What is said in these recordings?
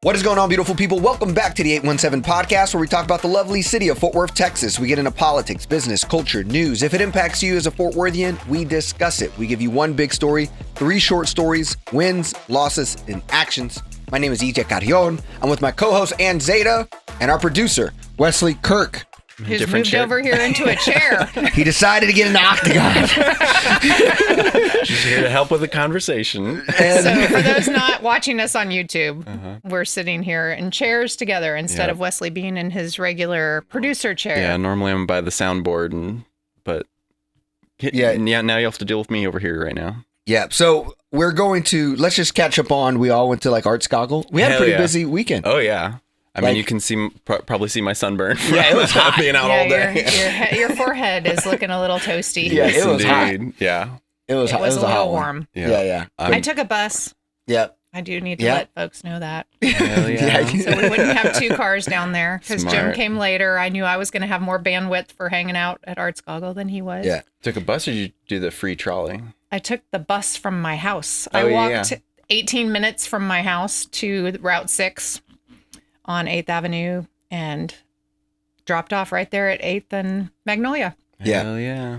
What is going on, beautiful people? Welcome back to the 817 podcast, where we talk about the lovely city of Fort Worth, Texas. We get into politics, business, culture, news. If it impacts you as a Fort Worthian, we discuss it. We give you one big story, 3 short stories, wins, losses, and actions. My name is EJ Carrion. I'm with my co-host, Ann Zeta, and our producer, Wesley Kirk. Who's moved over here into a chair. He decided to get in the octagon. She's here to help with the conversation. So for those not watching us on YouTube, we're sitting here in chairs together instead of Wesley being in his regular producer chair. Yeah, normally I'm by the soundboard, but now you have to deal with me over here right now. Yeah, so we're going to, let's just catch up on, we all went to Arts Goggle. We had a pretty busy weekend. Oh, yeah. I mean, you can probably see my sunburn. Yeah, it was hot. Being out all day. Your forehead is looking a little toasty. Yeah, it was hot. Yeah. It was hot. It was a hot little one. warm. Yeah. I took a bus. Yep. I do need to let folks know that. Hell yeah. So we wouldn't have 2 cars down there because Jim Smart. came later. I knew I was going to have more bandwidth for hanging out at Arts Goggle than he was. Yeah. Took a bus or did you do the free trolley? I took the bus from my house. Oh, I walked 18 minutes from my house to Route 6 on 8th Avenue and dropped off right there at 8th and Magnolia. Yeah. Hell yeah.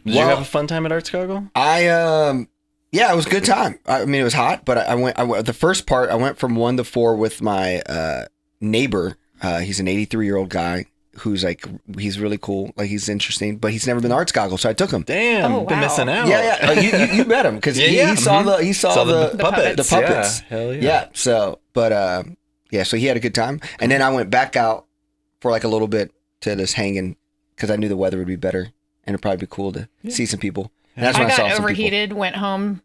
Did you have a fun time at Arts Goggle? Yeah, it was a good time. I mean, it was hot, but I went the first part, I went from 1 to 4 with my neighbor. He's an 83-year-old guy who's he's really cool. He's interesting, but he's never been to Arts Goggle, so I took him. Damn, been missing out. Yeah. You met him because he saw the puppets. The puppets. Yeah, hell yeah. Yeah. So, but so he had a good time, and then I went back out for a little bit to just hanging because I knew the weather would be better and it'd probably be cool to see some people. And that's when I saw got some overheated, went home,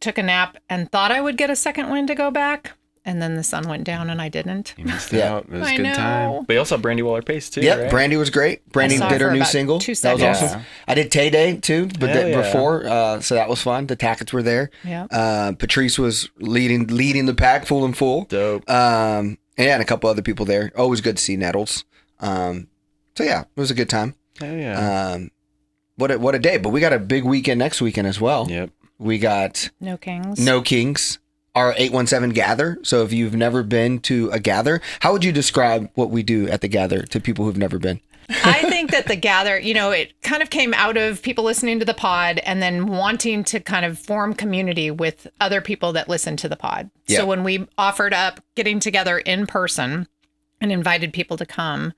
took a nap, and thought I would get a second wind to go back. And then the sun went down and I didn't. You missed out. It was a good time. But you also saw Brandy Waller-Pace too, Yep, right? Brandy was great. Brandy did her new single. 2 That was seconds. awesome. I did Tay Day too, but Hell before, so that was fun. The Tackets were there. Yeah. Patrice was leading the pack full and full. Dope. And a couple other people there. Always good to see Nettles. So yeah, it was a good time. Hell yeah. What a day. But we got a big weekend next weekend as well. Yep. We got No Kings. No Kings, our 817 Gather. So if you've never been to a Gather, how would you describe what we do at the Gather to people who've never been? I think that the Gather, it kind of came out of people listening to the pod and then wanting to kind of form community with other people that listen to the pod. Yeah. So when we offered up getting together in person and invited people to come,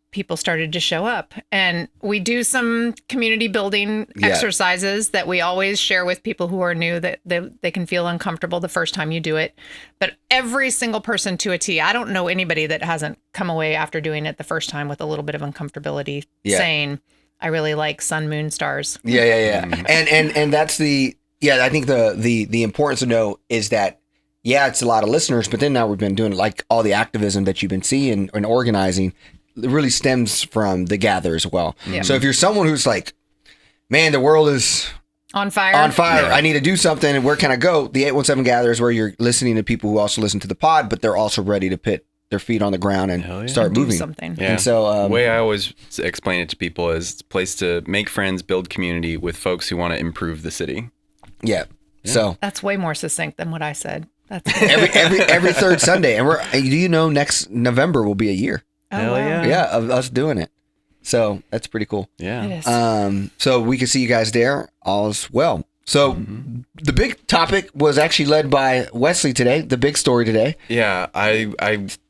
people started to show up. And we do some community building exercises that we always share with people who are new, that they can feel uncomfortable the first time you do it. But every single person to a T, I don't know anybody that hasn't come away after doing it the first time with a little bit of uncomfortability saying, I really like sun, moon, stars. Yeah. And that's I think the importance to know is that, it's a lot of listeners, but then now we've been doing all the activism that you've been seeing and organizing. It really stems from the Gather as well. Yeah. So if you're someone who's man, the world is on fire. I need to do something, and where can I go? The 817 Gather is where you're listening to people who also listen to the pod, but they're also ready to put their feet on the ground and start moving. Do something. Yeah. And so the way I always explain it to people is it's a place to make friends, build community with folks who want to improve the city. Yeah. So That's way more succinct than what I said. That's every third Sunday, and next November will be a year. Hell yeah. Yeah, of us doing it. So that's pretty cool. Yeah. It is. So we can see you guys there. All is well. So the big topic was actually led by Wesley today. The big story today. Yeah. I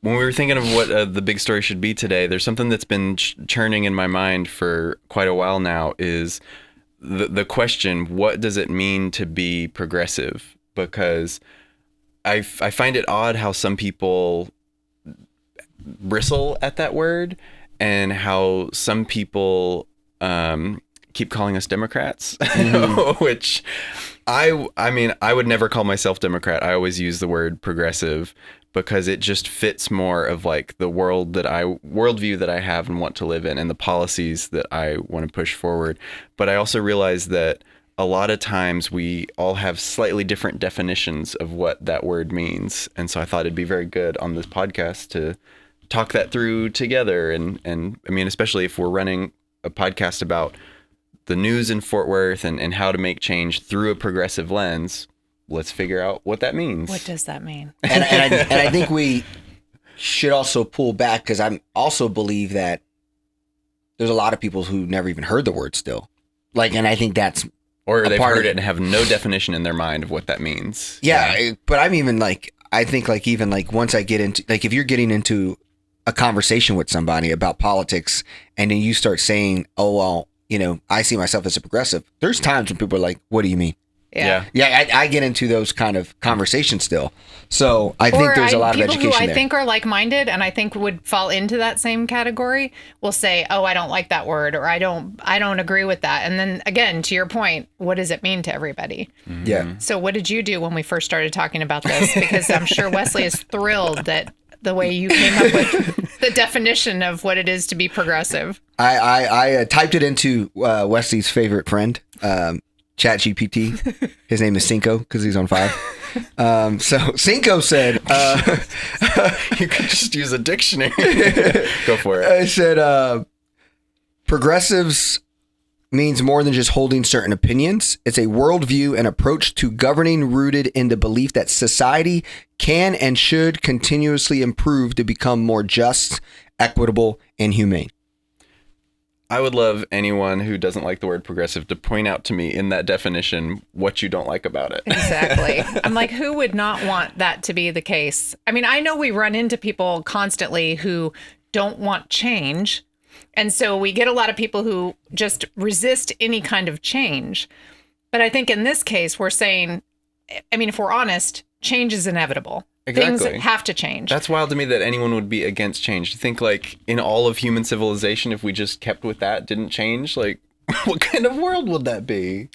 when we were thinking of what the big story should be today, there's something that's been churning in my mind for quite a while now. Is the question: what does it mean to be progressive? Because I find it odd how some people bristle at that word, and how some people keep calling us Democrats, which I mean, I would never call myself Democrat. I always use the word progressive because it just fits more of the worldview that I have and want to live in, and the policies that I want to push forward. But I also realize that a lot of times we all have slightly different definitions of what that word means. And so I thought it'd be very good on this podcast to talk that through together. And I mean, especially if we're running a podcast about the news in Fort Worth and how to make change through a progressive lens, let's figure out what that means. What does that mean? And I think we should also pull back, because I also believe that there's a lot of people who never even heard the word still. Like, and I think that's or they've heard it and have no definition in their mind of what that means. Yeah, but I'm even like, I think like even like once I get into, like if you're getting into a conversation with somebody about politics and then you start saying, oh, well, you know, I see myself as a progressive. There's times when people are like, what do you mean? Yeah. I get into those kind of conversations still. So I think there's a lot of education there. People who I there. think are like-minded and I think would fall into that same category will say, oh, I don't like that word, or I don't agree with that. And then again, to your point, what does it mean to everybody? Mm-hmm. Yeah. So what did you do when we first started talking about this? Because I'm sure Wesley is thrilled that the way you came up with the definition of what it is to be progressive. I typed it into Wesley's favorite friend, ChatGPT. His name is Cinco because he's on 5. So Cinco said, you could just use a dictionary. Go for it. I said, progressives means more than just holding certain opinions. It's a worldview and approach to governing rooted in the belief that society can and should continuously improve to become more just, equitable, and humane. I would love anyone who doesn't like the word progressive to point out to me in that definition what you don't like about it. Exactly. I'm like, who would not want that to be the case? I mean, I know we run into people constantly who don't want change. And so we get a lot of people who just resist any kind of change. But I think in this case, we're saying, I mean, if we're honest, change is inevitable. Exactly. Things have to change. That's wild to me that anyone would be against change. To think like in all of human civilization, if we just kept with that, didn't change, like what kind of world would that be?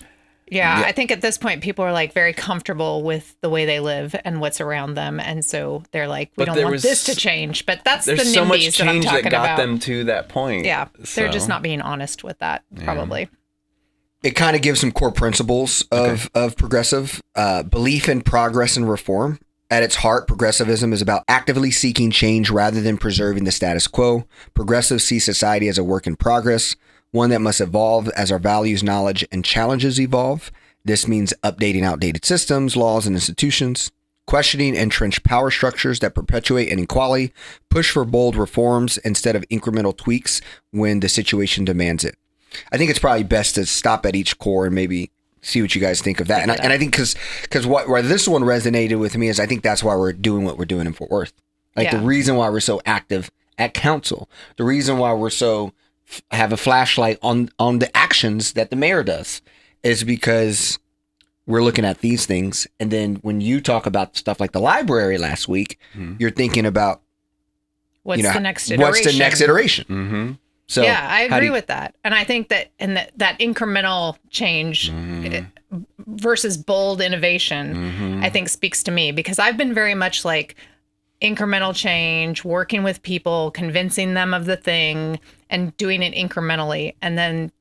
Yeah, I think at this point, people are like very comfortable with the way they live and what's around them. And so they're like, we don't want this to change. But that's the there's so much NIMBYs that I'm change talking that got about. them to that point. Yeah, they're just So, not being honest with that, probably. It kind of gives some core principles of progressive belief in progress and reform. At its heart, progressivism is about actively seeking change rather than preserving the status quo. Progressives see society as a work in progress, one that must evolve as our values, knowledge, and challenges evolve. This means updating outdated systems, laws, and institutions, questioning entrenched power structures that perpetuate inequality, push for bold reforms instead of incremental tweaks when the situation demands it. I think it's probably best to stop at each core and maybe see what you guys think of that. And I think because where this one resonated with me is I think that's why we're doing what we're doing in Fort Worth. Like the reason why we're so active at council, the reason why we're so have a flashlight on the actions that the mayor does is because we're looking at these things. And then when you talk about stuff like the library last week, you're thinking about What's the next iteration? What's the next iteration? Mm-hmm. So yeah, I agree with that. And I think that in that incremental change versus bold innovation, I think speaks to me because I've been very much like incremental change, working with people, convincing them of the thing and doing it incrementally. And then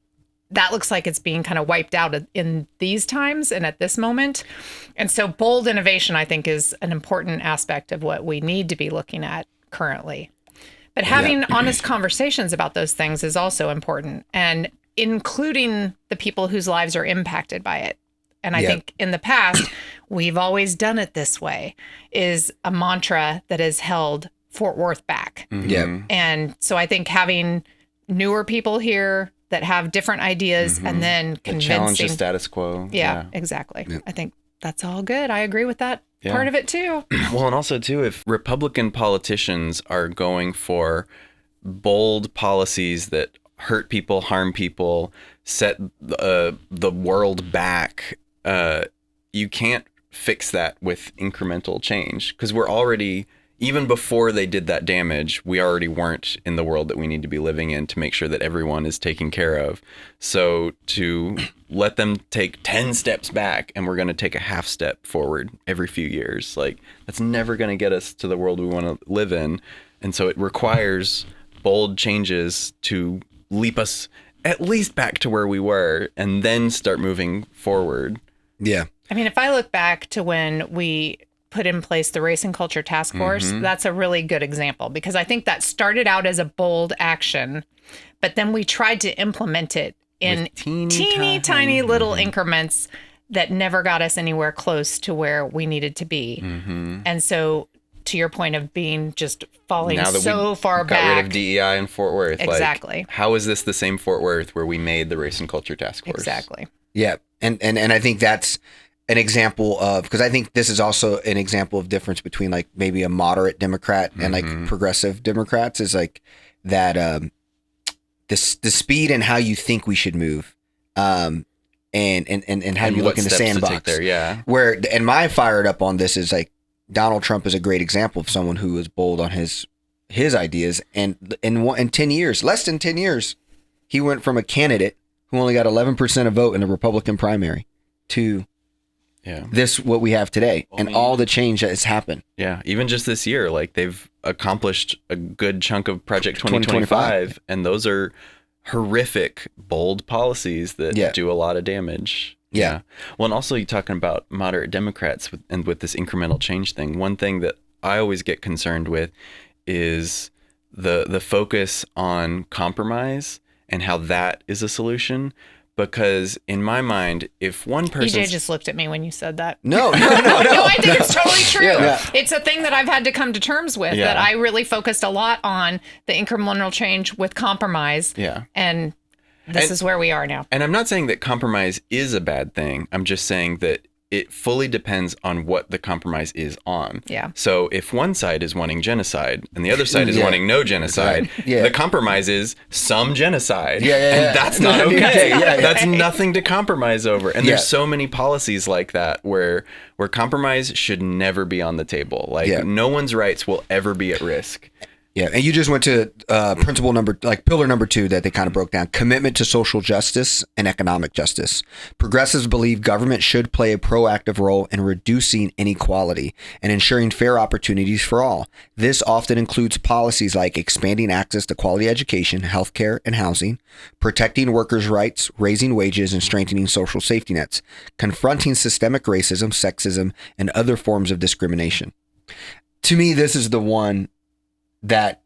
that looks like it's being kind of wiped out in these times and at this moment. And so bold innovation, I think, is an important aspect of what we need to be looking at currently. But having honest conversations about those things is also important, and including the people whose lives are impacted by it. And I think in the past, we've always done it this way, is a mantra that has held Fort Worth back. Yeah. And so I think having newer people here that have different ideas and then convincing. Challenge the status quo. Yeah, exactly. I think that's all good. I agree with that part of it too. Well, and also too, if Republican politicians are going for bold policies that hurt people, harm people, set the world back, you can't fix that with incremental change because we're already, even before they did that damage, we already weren't in the world that we need to be living in to make sure that everyone is taken care of. So to let them take 10 steps back and we're going to take a half step forward every few years, like that's never going to get us to the world we want to live in. And so it requires bold changes to leap us at least back to where we were and then start moving forward. Yeah. I mean, if I look back to when we put in place the Race and Culture Task Force, that's a really good example because I think that started out as a bold action, but then we tried to implement it in teeny tiny little increments that never got us anywhere close to where we needed to be. And so to your point of being just falling now that so far got back. rid of DEI in Fort Worth. Exactly. Like, how is this the same Fort Worth where we made the Race and Culture Task Force? Exactly. Yeah. And I think that's an example of, because I think this is also an example of difference between like maybe a moderate Democrat and like progressive Democrats is like that the speed and how you think we should move. And how you look in the sandbox there, yeah. Where, and my fired up on this is like Donald Trump is a great example of someone who was bold on his ideas. And in 10 years, less than 10 years, he went from a candidate who only got 11% of vote in the Republican primary to this, what we have today, and all the change that has happened. Yeah. Even just this year, like they've accomplished a good chunk of Project 2025, and those are horrific, bold policies that do a lot of damage. Yeah. Well, and also you're talking about moderate Democrats with this incremental change thing. One thing that I always get concerned with is the focus on compromise and how that is a solution. Because in my mind, if one person... EJ just looked at me when you said that. No. No, I think it's totally true. Yeah. It's a thing that I've had to come to terms with, that I really focused a lot on the incremental change with compromise. Yeah. And this is where we are now. And I'm not saying that compromise is a bad thing. I'm just saying that it fully depends on what the compromise is on. Yeah. So if one side is wanting genocide and the other side is wanting no genocide, the compromise is some genocide. And that's not okay. That's nothing to compromise over. And there's so many policies like that where compromise should never be on the table. Like no one's rights will ever be at risk. Yeah, and you just went to pillar number 2 that they kind of broke down: commitment to social justice and economic justice. Progressives believe government should play a proactive role in reducing inequality and ensuring fair opportunities for all. This often includes policies like expanding access to quality education, healthcare, and housing, protecting workers' rights, raising wages, and strengthening social safety nets, confronting systemic racism, sexism, and other forms of discrimination. To me, this is the one that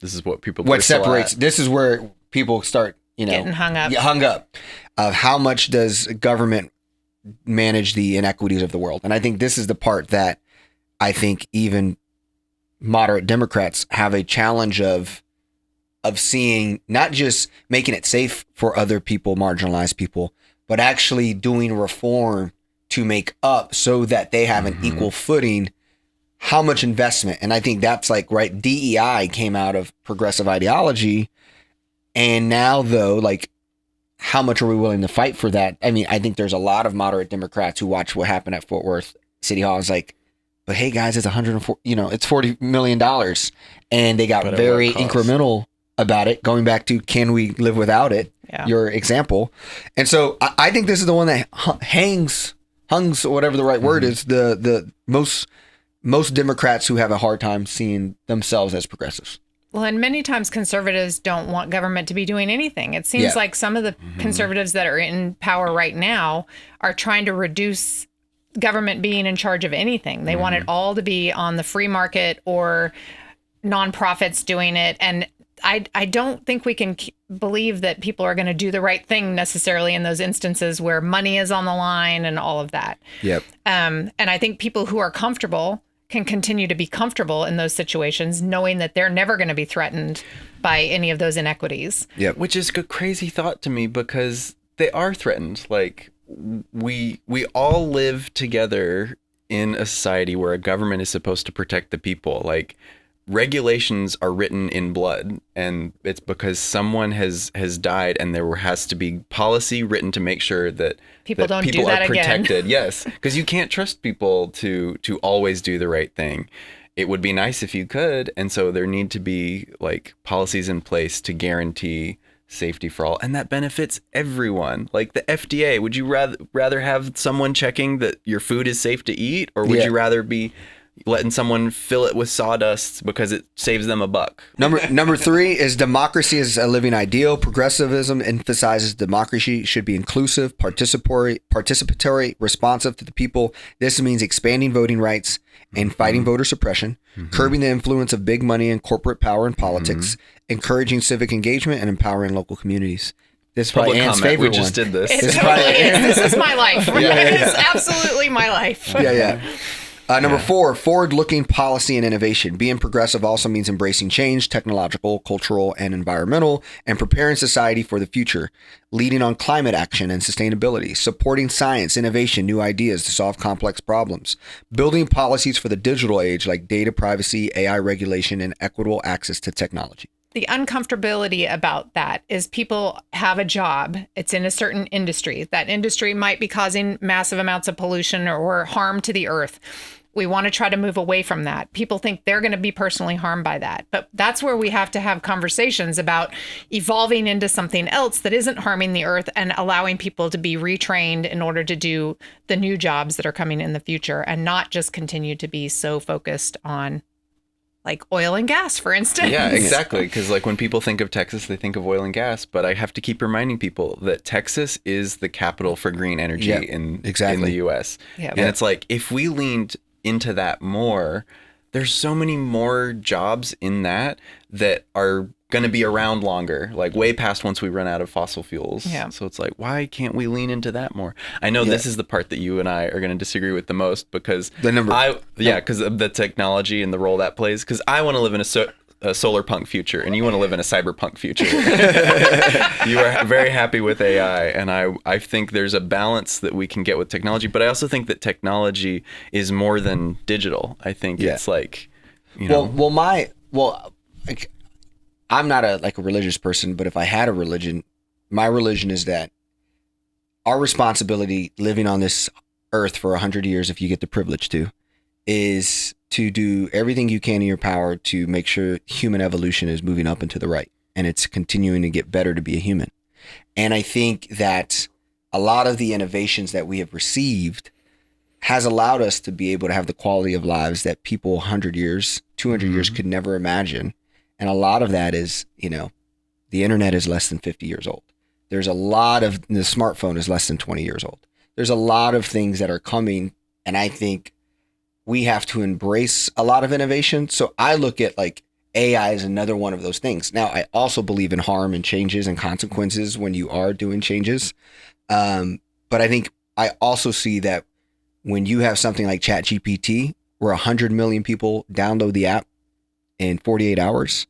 this is what separates. This is where people start, getting hung up. How much does government manage the inequities of the world? And I think this is the part that I think even moderate Democrats have a challenge of seeing, not just making it safe for other people, marginalized people, but actually doing reform to make up so that they have an equal footing. How much investment? And I think that's like, right, DEI came out of progressive ideology. And now, though, like, how much are we willing to fight for that? I mean, I think there's a lot of moderate Democrats who watch what happened at Fort Worth City Hall. Is like, but hey, guys, it's it's $40 million. And they got very incremental about it, going back to, can we live without it? Yeah. Your example. And so I think this is the one that hungs, or whatever the right word is, the most Democrats who have a hard time seeing themselves as progressives. Well, and many times conservatives don't want government to be doing anything. It seems like some of the conservatives that are in power right now are trying to reduce government being in charge of anything. They want it all to be on the free market or nonprofits doing it. And I don't think we can believe that people are going to do the right thing necessarily in those instances where money is on the line and all of that. Yep. And I think people who are comfortable can continue to be comfortable in those situations, knowing that they're never going to be threatened by any of those inequities. Yep. Which is a crazy thought to me, because they are threatened. Like, we all live together in a society where a government is supposed to protect the people. Like, regulations are written in blood, and it's because someone has died, and there has to be policy written to make sure that people are protected. Yes, because you can't trust people to always do the right thing. It would be nice if you could, and so there need to be like policies in place to guarantee safety for all, and that benefits everyone. Like the FDA, would you rather have someone checking that your food is safe to eat, or would you rather be letting someone fill it with sawdust because it saves them $1? Number 3 is democracy is a living ideal. Progressivism emphasizes democracy should be inclusive, participatory, responsive to the people. This means expanding voting rights and fighting voter suppression, curbing the influence of big money and corporate power in politics, encouraging civic engagement, and empowering local communities. This is probably Public Ann's comment. favorite We just one. did this. It This is totally probably- is. This is my life. It is absolutely my life. Yeah. Number 4, forward-looking policy and innovation. Being progressive also means embracing change, technological, cultural, and environmental, and preparing society for the future. Leading on climate action and sustainability. Supporting science, innovation, new ideas to solve complex problems. Building policies for the digital age like data privacy, AI regulation, and equitable access to technology. The uncomfortability about that is people have a job. It's in a certain industry. That industry might be causing massive amounts of pollution or harm to the earth. We want to try to move away from that. People think they're going to be personally harmed by that. But that's where we have to have conversations about evolving into something else that isn't harming the earth and allowing people to be retrained in order to do the new jobs that are coming in the future and not just continue to be so focused on like oil and gas, for instance. Yeah, exactly. Because like when people think of Texas, they think of oil and gas. But I have to keep reminding people that Texas is the capital for green energy in the U.S. Yeah. And it's like if we leaned into that more, there's so many more jobs in that are going to be around longer, like way past once we run out of fossil fuels. Yeah. So it's like, why can't we lean into that more? I know this is the part that you and I are going to disagree with the most because because of the technology and the role that plays. Because I want to live in a solar punk future, and you want to live in a cyberpunk future. You are very happy with AI, and I think there's a balance that we can get with technology, but I also think that technology is more than digital. I think it's like, you know. I'm not a religious person, but if I had a religion, my religion is that our responsibility living on this earth for 100 years, if you get the privilege to, is to do everything you can in your power to make sure human evolution is moving up and to the right, and it's continuing to get better to be a human. And I think that a lot of the innovations that we have received has allowed us to be able to have the quality of lives that people 100 years, 200 years could never imagine. And a lot of that is, the internet is less than 50 years old. There's a lot of, the smartphone is less than 20 years old. There's a lot of things that are coming, and I think we have to embrace a lot of innovation. So I look at like AI as another one of those things. Now, I also believe in harm and changes and consequences when you are doing changes. But I think I also see that when you have something like ChatGPT, where 100 million people download the app in 48 hours,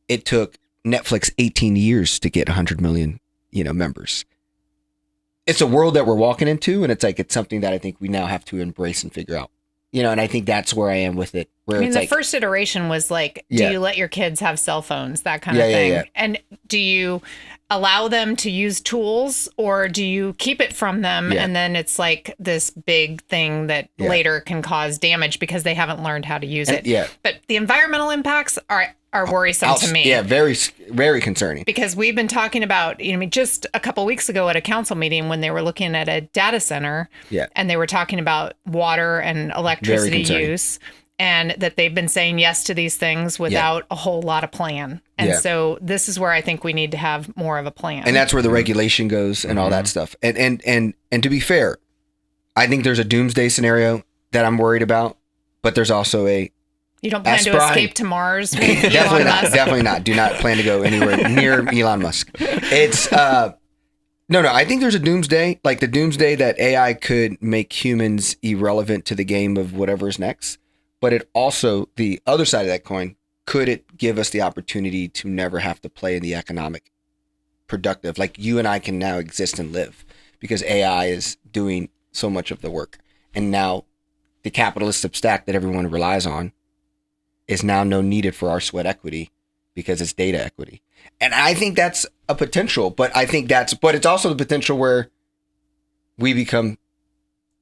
it took Netflix 18 years to get 100 million, members. It's a world that we're walking into, and it's something that I think we now have to embrace and figure out. And I think that's where I am with it. Where the first iteration was like, do you let your kids have cell phones, that kind of thing? Yeah. And do you allow them to use tools, or do you keep it from them? Yeah. And then it's like this big thing that later can cause damage because they haven't learned how to use it. Yeah. But the environmental impacts are worrisome to me. Yeah, very, very concerning. Because we've been talking about, just a couple weeks ago at a council meeting when they were looking at a data center, and they were talking about water and electricity use, and that they've been saying yes to these things without a whole lot of plan. And so this is where I think we need to have more of a plan. And that's where the regulation goes and all that stuff. And to be fair, I think there's a doomsday scenario that I'm worried about, but there's also a You don't plan to escape to Mars with Definitely Elon not. Musk? Definitely not. Do not plan to go anywhere near Elon Musk. It's no. I think there's a doomsday, like the doomsday that AI could make humans irrelevant to the game of whatever's next. But it also, the other side of that coin, could it give us the opportunity to never have to play in the economic productive, like you and I can now exist and live because AI is doing so much of the work. And now the capitalist stack that everyone relies on is now no needed for our sweat equity because it's data equity. And I think that's a potential, but it's also the potential where we become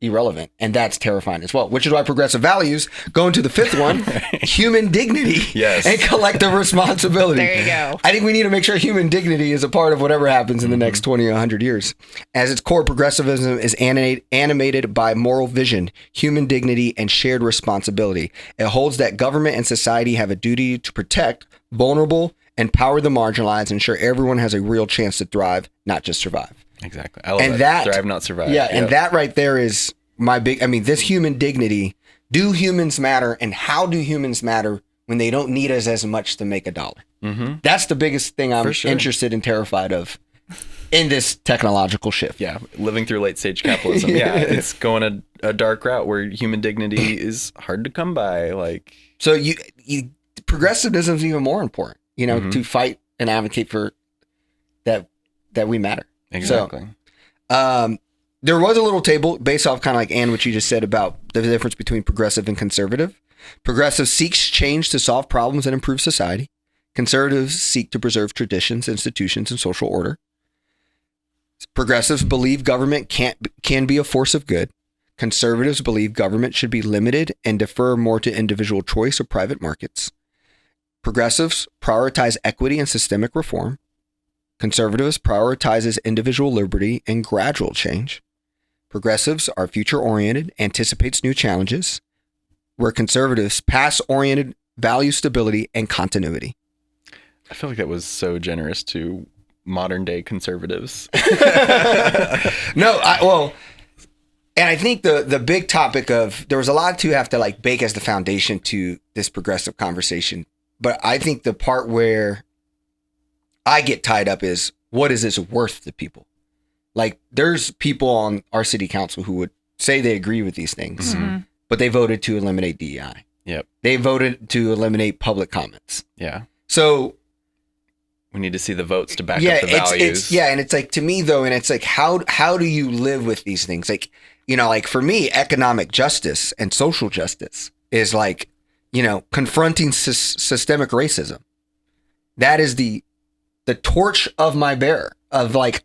irrelevant, and that's terrifying as well, which is why progressive values go into the fifth one, human dignity and collective responsibility. There you go. I think we need to make sure human dignity is a part of whatever happens in the next 20 or 100 years. As its core, progressivism is animated by moral vision, human dignity, and shared responsibility. It holds that government and society have a duty to protect vulnerable, empower the marginalized, and ensure everyone has a real chance to thrive, not just survive. Exactly. I love that. Thrive, not survive. Yeah, and that right there is my big, this human dignity. Do humans matter, and how do humans matter when they don't need us as much to make a dollar? Mm-hmm. That's the biggest thing I'm For sure. interested and terrified of in this technological shift. Yeah, living through late stage capitalism. Yeah, it's going a dark route where human dignity is hard to come by. Like, so you progressivism is even more important, Mm-hmm. to fight and advocate for that we matter. exactly. So, there was a little table based off kind of like Ann, what you just said about the difference between progressive and conservative. Progressive seeks change to solve problems and improve society. Conservatives seek to preserve traditions, institutions, and social order. Progressives believe government can be a force of good. Conservatives believe government should be limited and defer more to individual choice or private markets. Progressives prioritize equity and systemic reform. Conservatives prioritizes individual liberty and gradual change. Progressives are future-oriented, anticipates new challenges, where conservatives past-oriented, value stability and continuity. I feel like that was so generous to modern day conservatives. No, and I think the big topic of, there was a lot to have to like bake as the foundation to this progressive conversation. But I think the part where I get tied up is, what is this worth to people? Like, there's people on our city council who would say they agree with these things, but they voted to eliminate DEI. Yep. They voted to eliminate public comments. Yeah. So We need to see the votes to back up the values. and it's like, to me though, and it's like, how do you live with these things? Like, like for me, economic justice and social justice is like, confronting systemic racism. That is the torch of my bearer, of like,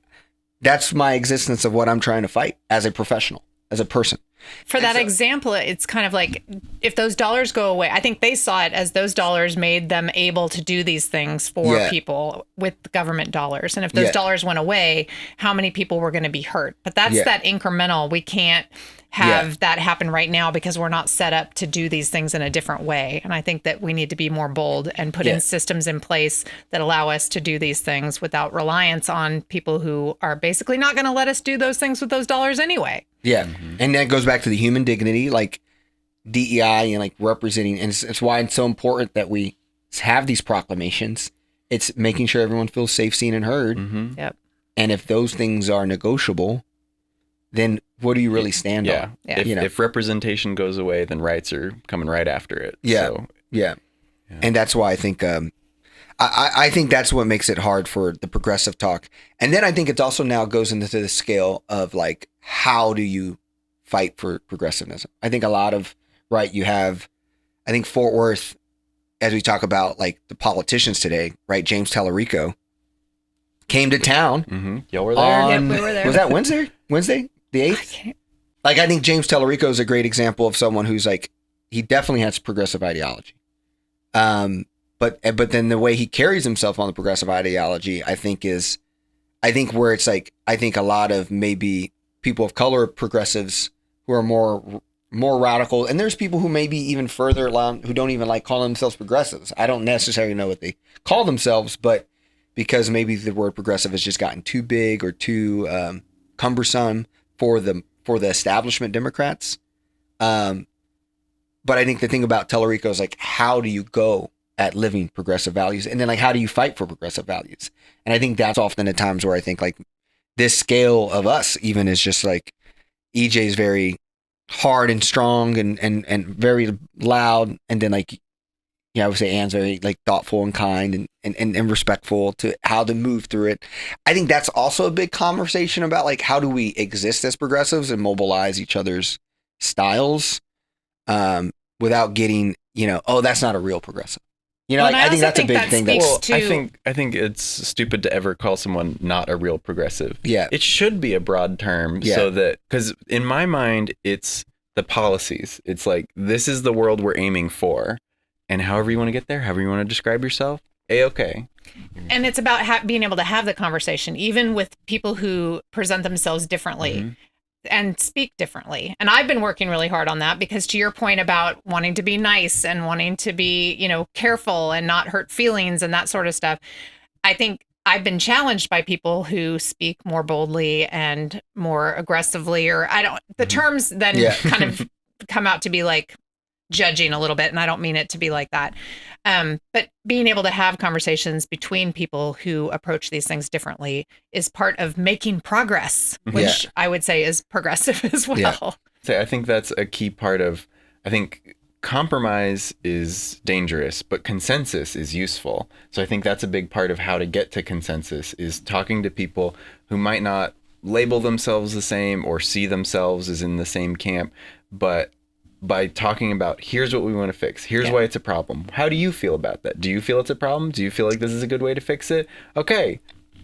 that's my existence of what I'm trying to fight as a professional, as a person. For that example, it's kind of like, if those dollars go away, I think they saw it as those dollars made them able to do these things for people with government dollars. And if those dollars went away, how many people were going to be hurt? But that's that incremental. We can't have that happen right now because we're not set up to do these things in a different way. And I think that we need to be more bold and put in systems in place that allow us to do these things without reliance on people who are basically not going to let us do those things with those dollars anyway. Yeah. Mm-hmm. And that goes back to the human dignity, like DEI and like representing. And it's why it's so important that we have these proclamations. It's making sure everyone feels safe, seen, and heard. Mm-hmm. Yep. And if those things are negotiable, then what do you really stand on? Yeah. If representation goes away, then rights are coming right after it. Yeah. So, yeah. And that's why I think, I think that's what makes it hard for the progressive talk. And then I think it also now goes into the scale of like, how do you fight for progressivism? I think a lot of, you have, I think Fort Worth, as we talk about like the politicians today, right? James Tallarico came to town. Mm-hmm. Y'all were there? Yep, we were there. Was that Wednesday? The 8th? Like, I think James Tallarico is a great example of someone who's like, he definitely has progressive ideology. But then the way he carries himself on the progressive ideology, I think where it's like, I think a lot of maybe people of color progressives who are more radical, and there's people who maybe even further along who don't even like calling themselves progressives. I don't necessarily know what they call themselves, but because maybe the word progressive has just gotten too big or too cumbersome for the establishment Democrats. But I think the thing about Tallarico is like, how do you go at living progressive values? And then like, how do you fight for progressive values? And I think that's often the times where I think like this scale of us even is just like, EJ's very hard and strong and very loud. And then like, I would say Ann's very like thoughtful and kind and respectful to how to move through it. I think that's also a big conversation about like, how do we exist as progressives and mobilize each other's styles without getting, oh, that's not a real progressive. I think that's a big thing. I think it's stupid to ever call someone not a real progressive. Yeah. It should be a broad term so that, because in my mind, it's the policies. It's like, this is the world we're aiming for. And however you want to get there, however you want to describe yourself, A-okay. And it's about being able to have the conversation, even with people who present themselves differently and speak differently. And I've been working really hard on that because, to your point about wanting to be nice and wanting to be, careful and not hurt feelings and that sort of stuff, I think I've been challenged by people who speak more boldly and more aggressively, or the terms then kind of come out to be like judging a little bit, and I don't mean it to be like that. But being able to have conversations between people who approach these things differently is part of making progress, which I would say is progressive as well. Yeah. So I think that's a key part of, I think compromise is dangerous, but consensus is useful. So I think that's a big part of how to get to consensus, is talking to people who might not label themselves the same or see themselves as in the same camp, but by talking about, here's what we want to fix, here's why it's a problem. How do you feel about that? Do you feel it's a problem? Do you feel like this is a good way to fix it? Okay,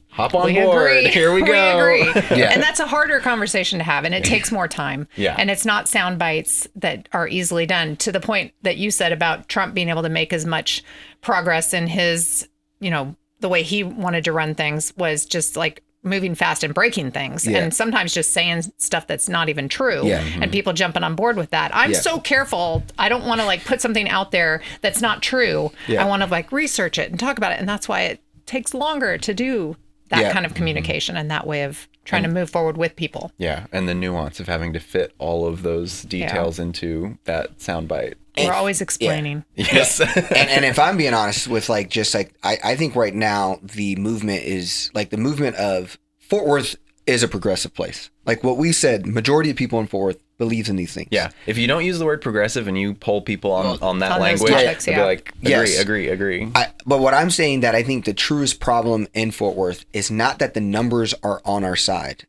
hop on board. Agree. Here we go. We agree. And that's a harder conversation to have, and it takes more time. Yeah. And it's not sound bites that are easily done, to the point that you said about Trump being able to make as much progress in his, the way he wanted to run things was just like moving fast and breaking things, and sometimes just saying stuff that's not even true, and people jumping on board with that. I'm so careful. I don't want to like put something out there that's not true. I want to like research it and talk about it, and that's why it takes longer to do that kind of communication and that way of trying to move forward with people. Yeah, and the nuance of having to fit all of those details into that soundbite. We're always explaining. Yes. and if I'm being honest with like, just like, I think right now the movement is like, the movement of Fort Worth is a progressive place. Like what we said, majority of people in Fort Worth believes in these things. Yeah. If you don't use the word progressive and you poll people on that on language, topics, they'll be like, agree. But what I'm saying, that I think the truest problem in Fort Worth is not that the numbers are on our side.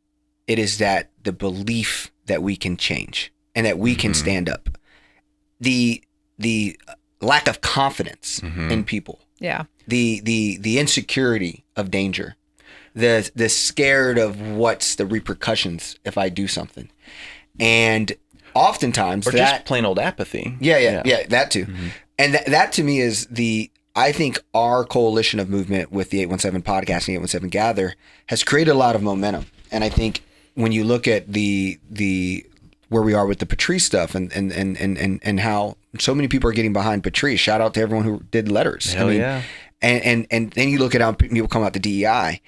It is that the belief that we can change and that we can stand up. The lack of confidence in people. Yeah. The insecurity of danger. The scared of what's the repercussions if I do something. And oftentimes or just plain old apathy. Yeah, that too. And that to me is I think our coalition of movement with the 817 podcast and 817 Gather has created a lot of momentum. And I think when you look at the where we are with the Patrice stuff and how so many people are getting behind Patrice. Shout out to everyone who did letters. Hell yeah. And then you look at how people come out to DEI.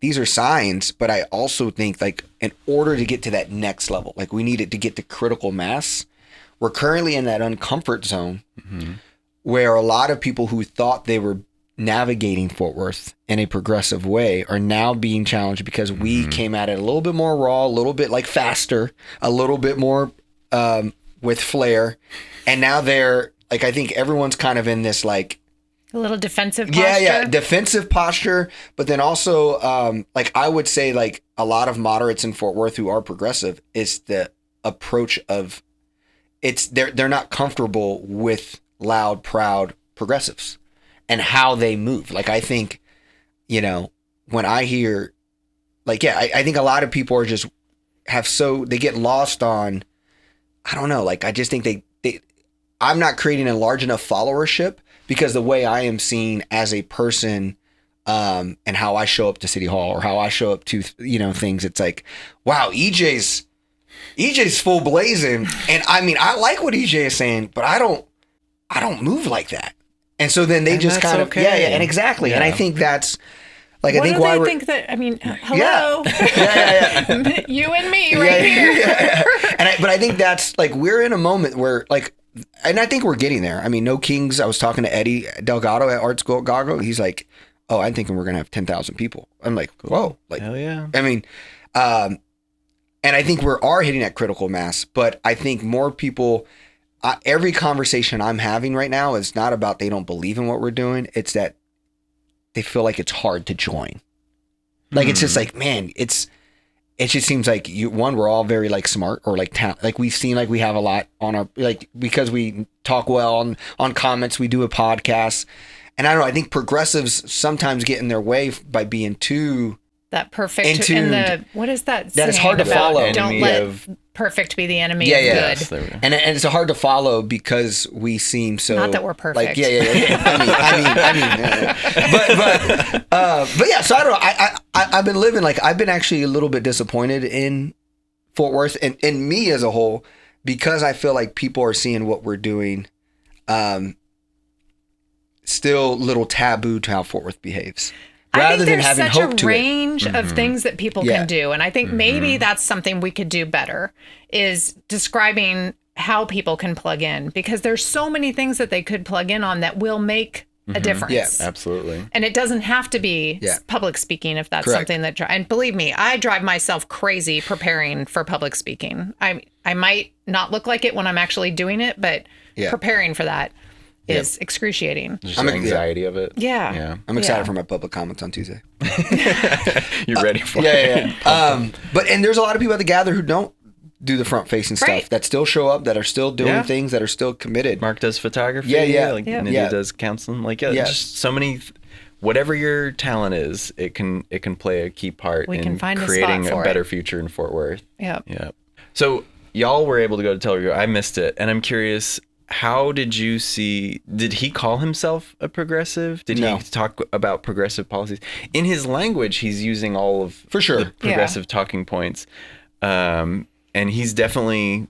These are signs, but I also think like in order to get to that next level, like we needed to get to critical mass. We're currently in that uncomfort zone where a lot of people who thought they were navigating Fort Worth in a progressive way are now being challenged because we came at it a little bit more raw, a little bit like faster, a little bit more with flair. And now they're like, I think everyone's kind of in this like, a little defensive posture. Yeah, defensive posture. But then also, like I would say, like a lot of moderates in Fort Worth who are progressive is the approach of they're not comfortable with loud, proud progressives and how they move. Like I think, when I hear, like, I think a lot of people are just they get lost on, I don't know. Like I just think I'm not creating a large enough followership. Because the way I am seen as a person and how I show up to City Hall or how I show up to, things, it's like, wow, EJ's full blazing. And I mean, I like what EJ is saying, but I don't move like that. And so then they just kind of, and exactly. Yeah. And I think that's like, what I think do why they think that, I mean, hello, you and me right here. Yeah. But I think that's like, we're in a moment where like, and I think we're getting there. I mean, No Kings. I was talking to Eddie Delgado at Art School Gago. He's like, "Oh, I'm thinking we're gonna have 10,000 people." I'm like, "Whoa!" Like, hell yeah. I mean, and I think we are hitting that critical mass. But I think more people. Every conversation I'm having right now is not about they don't believe in what we're doing. It's that they feel like it's hard to join. Like it's just like, man, it just seems like we're all very like smart or like talent. Like we've seen like we have a lot on our, like, because we talk well on comments, we do a podcast. And I don't know, I think progressives sometimes get in their way by being too that perfect and what is that? That is hard to follow. Don't let perfect be the enemy of good. And it's hard to follow because we seem so. Not that we're perfect. Like, I mean. But yeah. So I don't know. I've been living like I've been actually a little bit disappointed in Fort Worth and me as a whole because I feel like people are seeing what we're doing. Still a little taboo to how Fort Worth behaves. Rather than having hope to it. I think there's such a range of things that people can do. And I think maybe that's something we could do better is describing how people can plug in, because there's so many things that they could plug in on that will make a difference. Yeah, absolutely. And it doesn't have to be public speaking if that's Correct. something that, and believe me, I drive myself crazy preparing for public speaking. I might not look like it when I'm actually doing it, but preparing for that is excruciating. Just the anxiety of it. Yeah. I'm excited for my public comments on Tuesday. You're ready for it. But there's a lot of people at the gather who don't do the front facing stuff, that still show up, that are still doing things, that are still committed. Mark does photography. Like Nydia does counseling. Like just so many. Whatever your talent is, it can play a key part in creating a better future in Fort Worth. Yeah. So y'all were able to go to Telluride. I missed it, and I'm curious. How did you see? Did he call himself a progressive? Did he talk about progressive policies? In his language, he's using all of the progressive talking points. And he's definitely,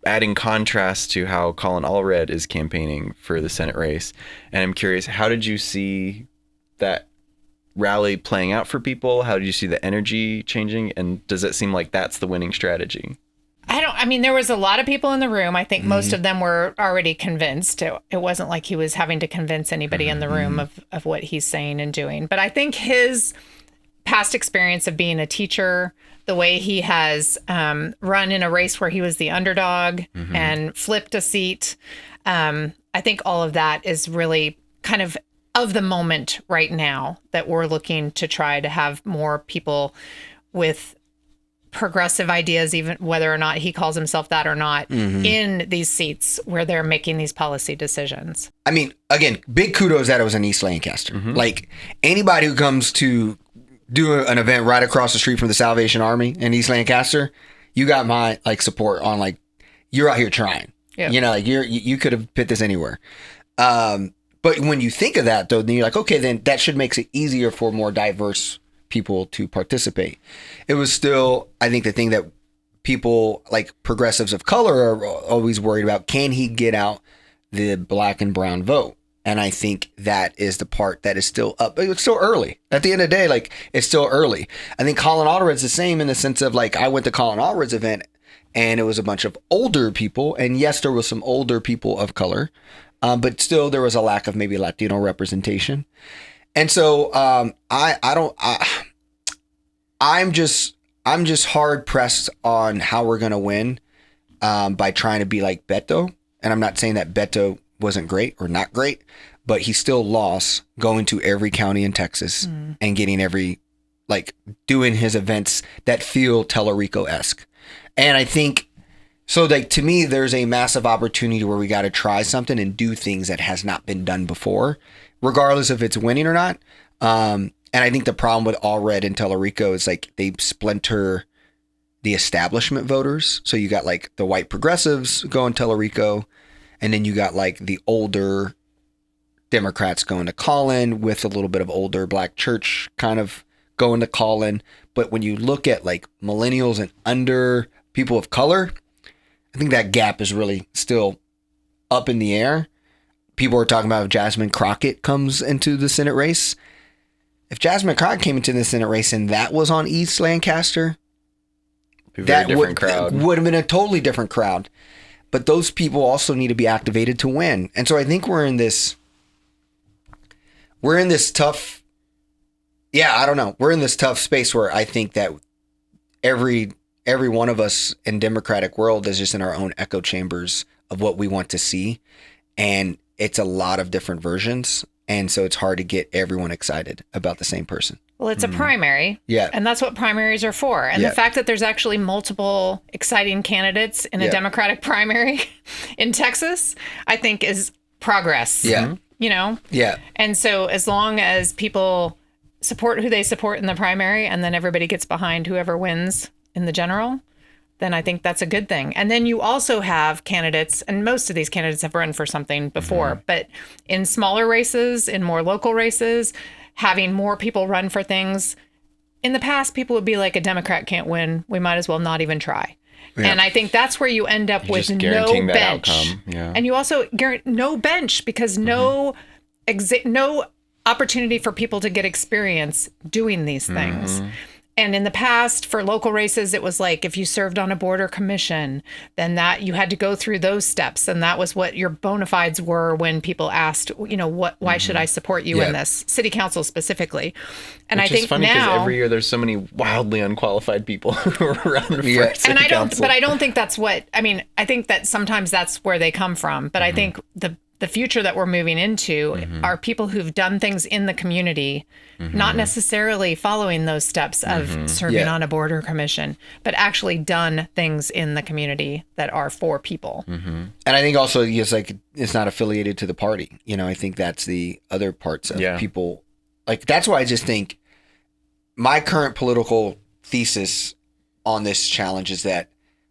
adding contrast to how Colin Allred is campaigning for the Senate race. And I'm curious, how did you see that rally playing out for people? How did you see the energy changing? And does it seem like that's the winning strategy? There was a lot of people in the room. I think most of them were already convinced. It wasn't like he was having to convince anybody in the room of what he's saying and doing. But I think his past experience of being a teacher, the way he has run in a race where he was the underdog and flipped a seat, I think all of that is really kind of the moment right now that we're looking to try to have more people with progressive ideas, even whether or not he calls himself that or not, in these seats where they're making these policy decisions. Again, big kudos that it was in East Lancaster. Like, anybody who comes to do an event right across the street from the Salvation Army in East Lancaster, you got my support on you're out here trying. You could have put this anywhere. But when you think of that, though, then you're like, okay, then that should make it easier for more diverse people to participate. It was still, I think, the thing that people like progressives of color are always worried about. Can he get out the black and brown vote? And I think that is the part that is still up. It's still early. At the end of the day, it's still early. I think Colin Allred's the same in the sense of I went to Colin Allred's event and it was a bunch of older people. And yes, there was some older people of color, but still there was a lack of maybe Latino representation. And so I'm just hard pressed on how we're gonna win by trying to be like Beto. And I'm not saying that Beto wasn't great or not great, but he still lost going to every county in Texas and getting doing his events that feel Tellurico-esque. And I think so. To me, there's a massive opportunity where we got to try something and do things that has not been done before, regardless if it's winning or not. And I think the problem with Allred and Tellurico is they splinter the establishment voters. So you got the white progressives going Tellurico, and then you got the older Democrats going to Colin with a little bit of older black church kind of going to Colin. But when you look at millennials and under people of color, I think that gap is really still up in the air. People are talking about if Jasmine Crockett comes into the Senate race. If Jasmine Crockett came into the Senate race and that was on East Lancaster, that crowd would have been a totally different crowd. But those people also need to be activated to win. And so I think we're in this tough, we're in this tough space where I think that every one of us in Democratic world is just in our own echo chambers of what we want to see. And it's a lot of different versions. And so it's hard to get everyone excited about the same person. Well, it's a primary. Yeah. And that's what primaries are for. And the fact that there's actually multiple exciting candidates in a Democratic primary in Texas, I think is progress. Yeah. Yeah. And so as long as people support who they support in the primary and then everybody gets behind whoever wins in the general, then I think that's a good thing. And then you also have candidates, and most of these candidates have run for something before, but in smaller races, in more local races, having more people run for things. In the past, people would be like, a Democrat can't win. We might as well not even try. Yeah. And I think that's where you end up with no bench. Yeah. And you also guarantee no bench because no opportunity for people to get experience doing these things. And in the past, for local races, it was like if you served on a board or commission, then that you had to go through those steps, and that was what your bona fides were when people asked, why should I support you in this? City council specifically. And Which I think is funny now because every year there's so many wildly unqualified people who are running for city and council. I don't think that's what I mean. I think that sometimes that's where they come from, but I think the future that we're moving into are people who've done things in the community, not necessarily following those steps of serving on a board or commission, but actually done things in the community that are for people. And I think also it's not affiliated to the party. I think that's the other parts of people. Like, that's why I just think my current political thesis on this challenge is that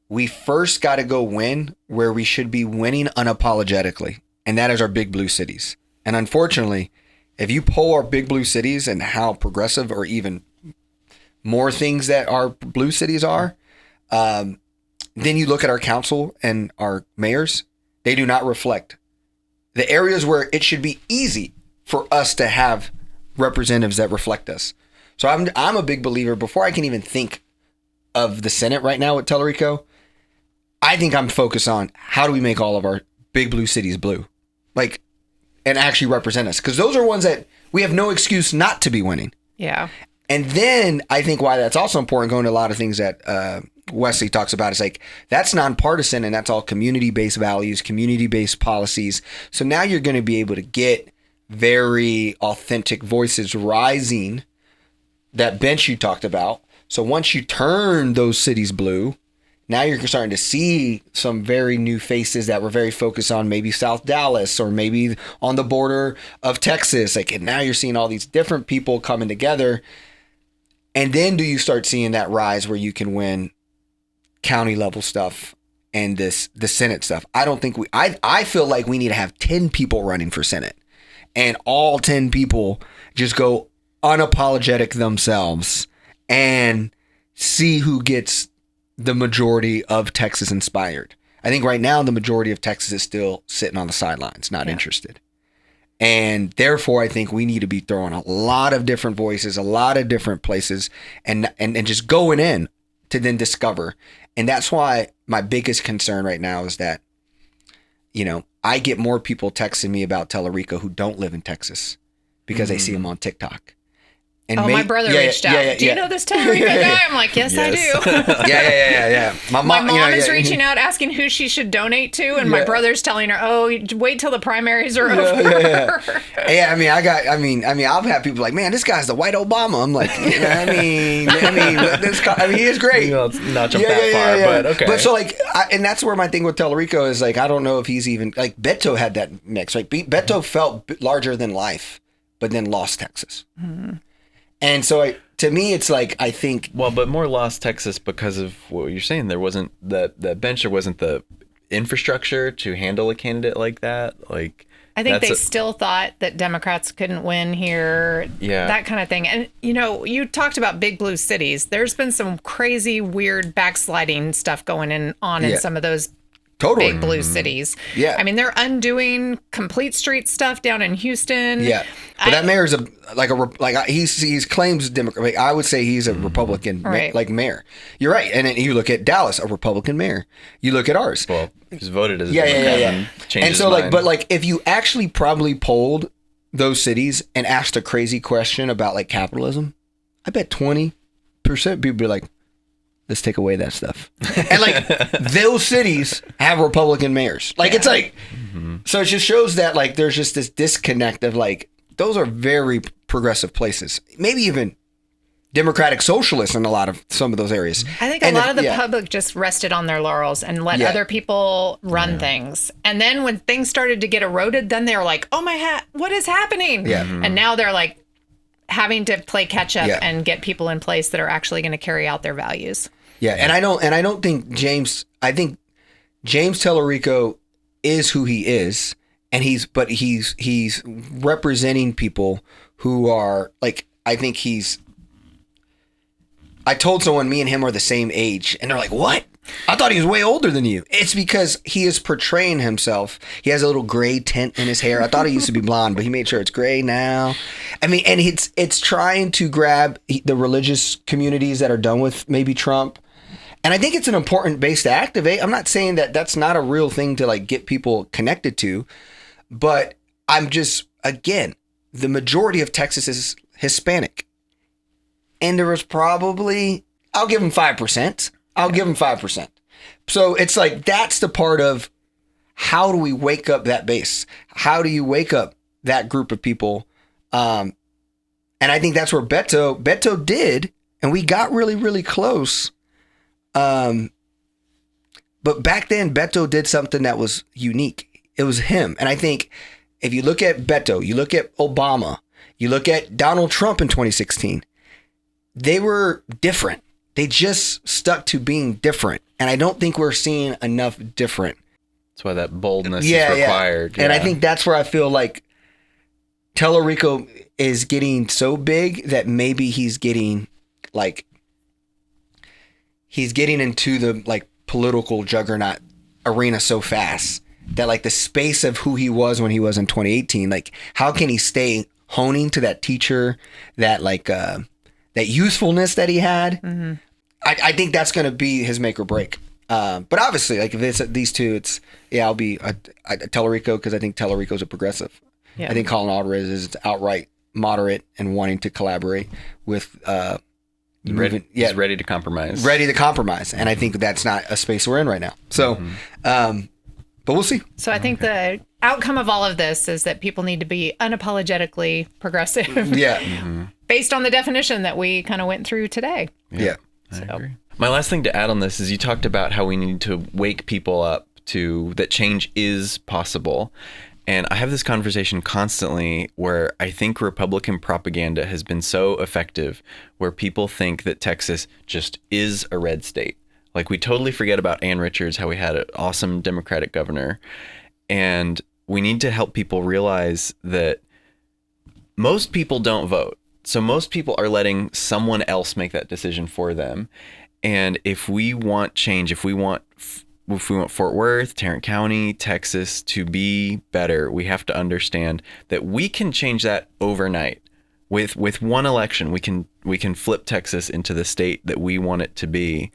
we first got to go win where we should be winning unapologetically. And that is our big blue cities. And unfortunately, if you poll our big blue cities and how progressive or even more things that our blue cities are, then you look at our council and our mayors, they do not reflect the areas where it should be easy for us to have representatives that reflect us. So I'm a big believer, before I can even think of the Senate right now with Tellerico, I think I'm focused on how do we make all of our big blue cities blue, and actually represent us, because those are ones that we have no excuse not to be winning. Yeah. And then I think why that's also important, going to a lot of things that Wesley talks about, is that's nonpartisan, and that's all community-based values, community-based policies. So now you're going to be able to get very authentic voices rising, that bench you talked about. So once you turn those cities blue, now you're starting to see some very new faces that were very focused on maybe South Dallas or maybe on the border of Texas. And now you're seeing all these different people coming together. And then do you start seeing that rise where you can win county level stuff and the Senate stuff? I don't think I feel like we need to have 10 people running for Senate, and all 10 people just go unapologetic themselves and see who gets the majority of Texas inspired. I think right now the majority of Texas is still sitting on the sidelines, not interested. And therefore, I think we need to be throwing a lot of different voices, a lot of different places, and just going in to then discover. And that's why my biggest concern right now is that, I get more people texting me about Tellerico who don't live in Texas because they see him on TikTok. And my brother reached out. Do you know this Tellerico guy? I'm like, yes, I do. Yeah. My mom is reaching out asking who she should donate to, and my brother's telling her, wait till the primaries are over. I've had people like, man, this guy's the white Obama. I'm like, he is great. Let's not jump that far, but okay. But so and that's where my thing with Tellerico is, I don't know if he's even, Beto had that mix, right? Beto felt larger than life, but then lost Texas. Mm-hmm. And so to me, it's I think... Well, but more lost Texas because of what you're saying. There wasn't the bench, there wasn't the infrastructure to handle a candidate like that. I think they still thought that Democrats couldn't win here, that kind of thing. And, you talked about big blue cities. There's been some crazy, weird backsliding stuff going on in some of those big blue cities. Yeah. I mean, they're undoing complete street stuff down in Houston. Yeah. But that mayor is he claims Democrat. I would say he's a Republican mayor. You're right. And then you look at Dallas, a Republican mayor. You look at ours. Well, he's voted as a Democrat. And so if you actually probably polled those cities and asked a crazy question about capitalism, I bet 20% people would be like, let's take away that stuff. And those cities have Republican mayors. It's so it just shows that there's just this disconnect of those are very progressive places. Maybe even democratic socialists in some of those areas. I think a lot of the public just rested on their laurels and let other people run things. And then when things started to get eroded, then they were like, oh my what is happening? Yeah. And now they're having to play catch up and get people in place that are actually going to carry out their values. Yeah, and I don't think James Tellerico is who he is, and he's representing people who are I told someone me and him are the same age, and they're like, what? I thought he was way older than you. It's because he is portraying himself. He has a little gray tint in his hair. I thought he used to be blonde, but he made sure it's gray now. I mean, and it's trying to grab the religious communities that are done with maybe Trump. And I think it's an important base to activate. I'm not saying that that's not a real thing to like get people connected to, but I'm just, again, the majority of Texas is Hispanic. And there was probably, I'll give them 5%. I'll give them 5%. So it's like, that's the part of how do we wake up that base? How do you wake up that group of people? And I think that's where Beto did, and we got really, really close. But back then, Beto did something that was unique. It was him. And I think if you look at Beto, you look at Obama, you look at Donald Trump in 2016, they were different. They just stuck to being different. And I don't think we're seeing enough different. That's why that boldness is required. Yeah. And I think that's where I feel like Tellerico is getting so big that maybe he's getting into the like political juggernaut arena so fast that like the space of who he was when he was in 2018, like how can he stay honing to that teacher, that like that youthfulness that he had? Mm-hmm. I think that's going to be his make or break. But obviously, like if it's these two, it's I'll be Tellerico, because I think Tellerico's a progressive. Yeah. I think Colin Alvarez is outright moderate and wanting to collaborate with he's ready to compromise. And I think that's not a space we're in right now. So, but we'll see. So I think the outcome of all of this is that people need to be unapologetically progressive. Yeah. Mm-hmm. Based on the definition that we kind of went through today. Yeah. I agree. My last thing to add on this is you talked about how we need to wake people up to that change is possible. And I have this conversation constantly where I think Republican propaganda has been so effective, where people think that Texas just is a red state. Like we totally forget about Ann Richards, how we had an awesome Democratic governor. And we need to help people realize that most people don't vote. So most people are letting someone else make that decision for them. And if we want change, if we want Fort Worth, Tarrant County, Texas to be better, we have to understand that we can change that overnight. With one election, we can flip Texas into the state that we want it to be,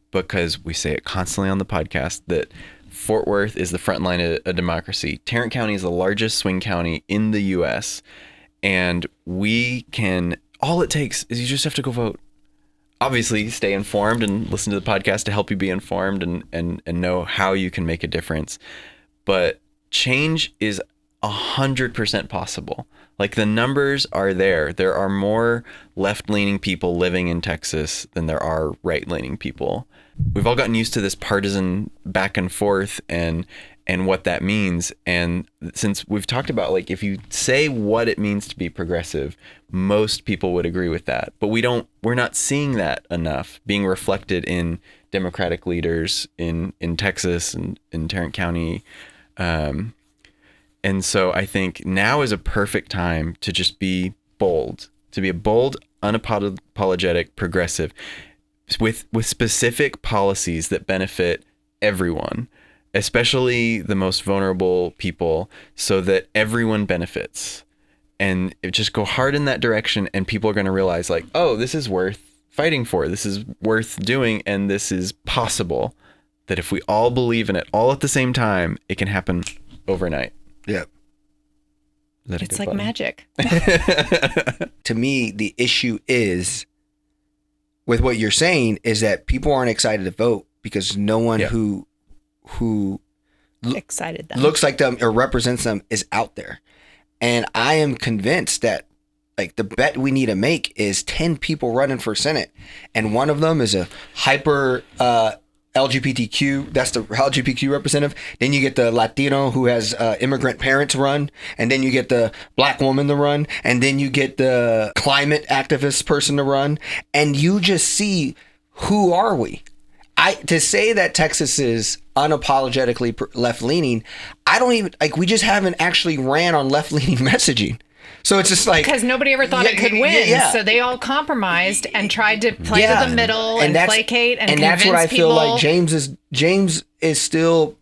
because we say it constantly on the podcast that Fort Worth is the front line of democracy. Tarrant County is the largest swing county in the U.S. And all it takes is you just have to go vote. Obviously, stay informed and listen to the podcast to help you be informed and know how you can make a difference. But change is 100% possible. Like the numbers are there. There are more left-leaning people living in Texas than there are right-leaning people. We've all gotten used to this partisan back and forth and what that means. And since we've talked about, like, if you say what it means to be progressive, most people would agree with that. But we're not seeing that enough being reflected in Democratic leaders in Texas and in Tarrant County. And so I think now is a perfect time to just be bold, to be a bold, unapologetic progressive with specific policies that benefit everyone, especially the most vulnerable people, so that everyone benefits. And just go hard in that direction, and people are going to realize, like, oh, this is worth fighting for. This is worth doing, and this is possible. That if we all believe in it all at the same time, it can happen overnight. Yeah. It's like magic. To me, the issue is with what you're saying is that people aren't excited to vote because no one who excited them, looks like them or represents them is out there. And I am convinced that like the bet we need to make is 10 people running for Senate. And one of them is a hyper LGBTQ, that's the LGBTQ representative. Then you get the Latino who has immigrant parents run. And then you get the black woman to run. And then you get the climate activist person to run. And you just see, who are we? To say that Texas is unapologetically left-leaning, I don't even, like, we just haven't actually ran on left-leaning messaging. So it's just like... Because nobody ever thought it could win. Yeah. So they all compromised and tried to play to the middle and placate and convince people. And that's what I feel like James is still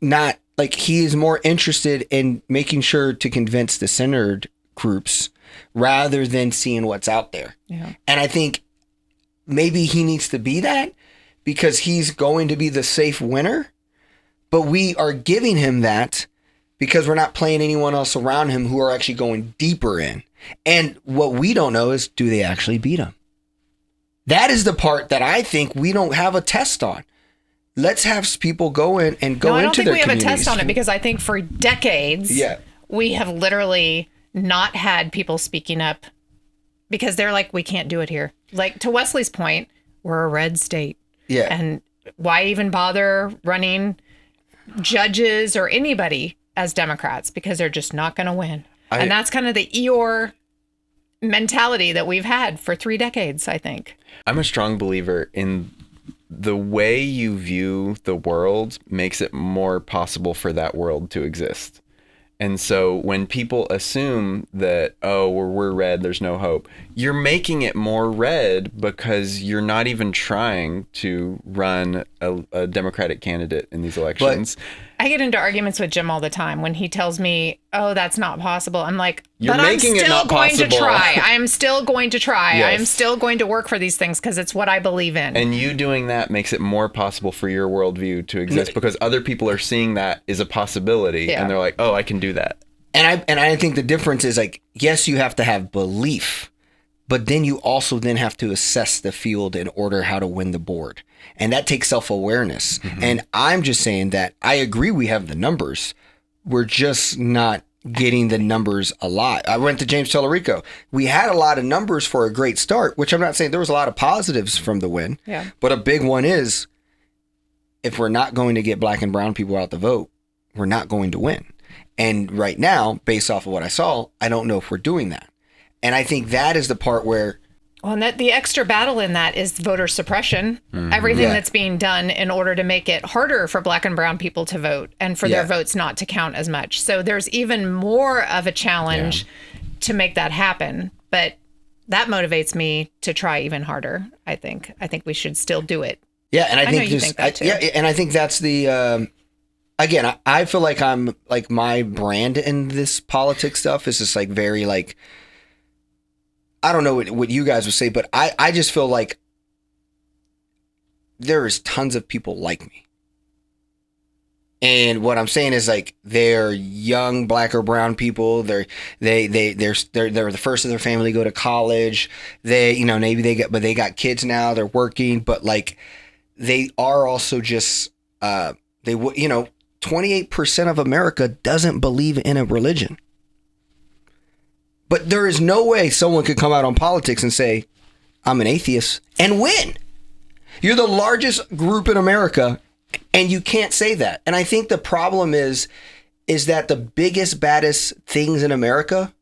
not... Like, he is more interested in making sure to convince the centered groups rather than seeing what's out there. Yeah. And I think maybe he needs to be that because he's going to be the safe winner, but we are giving him that because we're not playing anyone else around him who are actually going deeper in. And what we don't know is, do they actually beat him? That is the part that I think we don't have a test on. Let's have people go in and go into their communities. No, I don't think we have a test on it because I think for decades, we have literally not had people speaking up because they're like, we can't do it here. Like, to Wesley's point, we're a red state. Yeah. And why even bother running judges or anybody as Democrats? Because they're just not going to win. And that's kind of the Eeyore mentality that we've had for 3 decades, I think. I'm a strong believer in the way you view the world makes it more possible for that world to exist. And so when people assume that, oh, we're red, there's no hope, you're making it more red because you're not even trying to run a Democratic candidate in these elections. But I get into arguments with Jim all the time when he tells me, oh, that's not possible. I'm like, you're but making I'm it still not going possible. to try. I am still going to try. Yes. I am still going to work for these things because it's what I believe in. And you doing that makes it more possible for your worldview to exist because other people are seeing that as a possibility and they're like, oh, I can do that. And I think the difference is like, yes, you have to have belief, but then you also then have to assess the field in order how to win the board. And that takes self-awareness. Mm-hmm. And I'm just saying that I agree we have the numbers. We're just not getting the numbers a lot. I went to James Tellerico. We had a lot of numbers for a great start, which I'm not saying there was a lot of positives from the win. Yeah. But a big one is if we're not going to get black and brown people out to vote, we're not going to win. And right now, based off of what I saw, I don't know if we're doing that. And I think that is the part where... Well, and that the extra battle in that is voter suppression. Mm-hmm. Everything that's being done in order to make it harder for black and brown people to vote and for their votes not to count as much. So there's even more of a challenge to make that happen. But that motivates me to try even harder, I think. I think we should still do it. Yeah, and I think know you think that too. and I think that's the... Again, I feel like I'm like my brand in this politics stuff is just like very like, I don't know what you guys would say, but I just feel like there is tons of people like me. And what I'm saying is like they're young black or brown people. They're the first of their family to go to college. Maybe they got kids now. They're working, but like they are also just 28% of America doesn't believe in a religion. But there is no way someone could come out on politics and say, I'm an atheist and win. You're the largest group in America and you can't say that. And I think the problem is that the biggest, baddest things in America,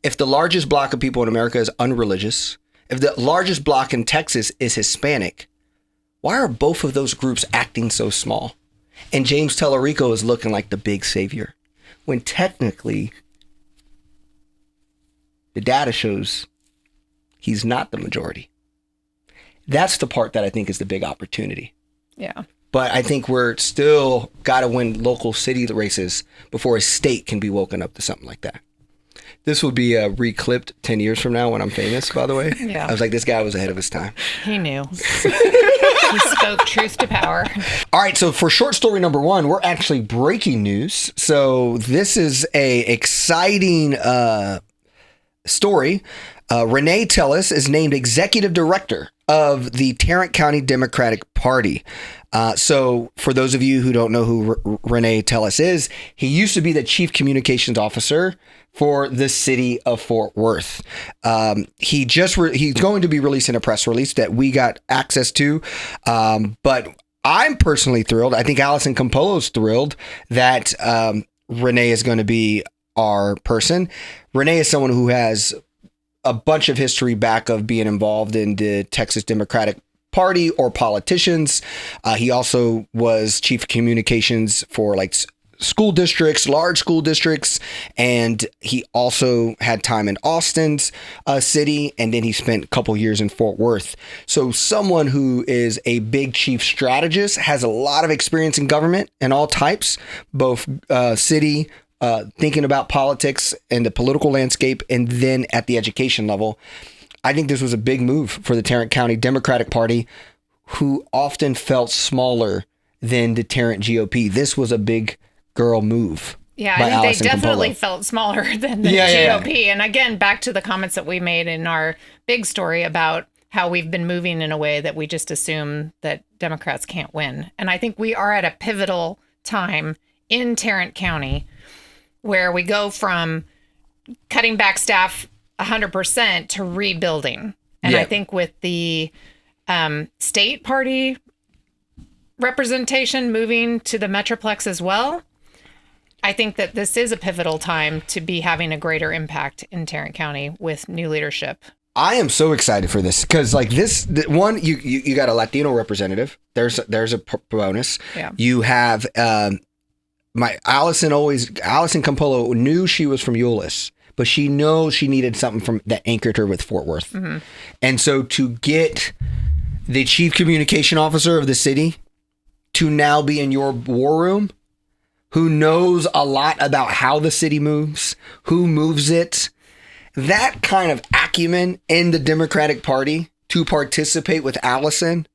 if the largest block of people in America is unreligious, if the largest block in Texas is Hispanic, why are both of those groups acting so small? And James Tellerico is looking like the big savior, when technically the data shows he's not the majority. That's the part that I think is the big opportunity. Yeah. But I think we're still got to win local city races before a state can be woken up to something like that. This will be reclipped 10 years from now when I'm famous, by the way. Yeah. I was like, this guy was ahead of his time. He knew. He spoke truth to power. All right, so for short story number 1, we're actually breaking news. So this is a exciting story. Renye Tellis is named executive director of the Tarrant County Democratic Party. So for those of you who don't know who Renye Tellis is, he used to be the chief communications officer for the city of Fort Worth. He's going to be releasing a press release that we got access to. But I'm personally thrilled. I think Allison Campolo's thrilled that Renye is going to be our person. Renye is someone who has a bunch of history back of being involved in the Texas Democratic Party or politicians. He also was chief communications for like school districts, large school districts, and he also had time in Austin's city, and then he spent a couple years in Fort Worth. So someone who is a big chief strategist, has a lot of experience in government and all types, both city, thinking about politics and the political landscape, and then at the education level. I think this was a big move for the Tarrant County Democratic Party, who often felt smaller than the Tarrant GOP. This was a big girl move. Yeah, I think they definitely felt smaller than the GOP. And again, back to the comments that we made in our big story about how we've been moving in a way that we just assume that Democrats can't win. And I think we are at a pivotal time in Tarrant County where we go from cutting back staff 100% to rebuilding. And I think with the state party representation moving to the Metroplex as well, I think that this is a pivotal time to be having a greater impact in Tarrant County with new leadership. I am so excited for this because, like, one, you got a Latino representative. There's a bonus. Yeah. You have Allison Campolo knew she was from Euless, but she knows she needed something from that anchored her with Fort Worth. Mm-hmm. And so to get the chief communication officer of the city to now be in your war room, who knows a lot about how the city moves, who moves it, that kind of acumen in the Democratic Party to participate with Allison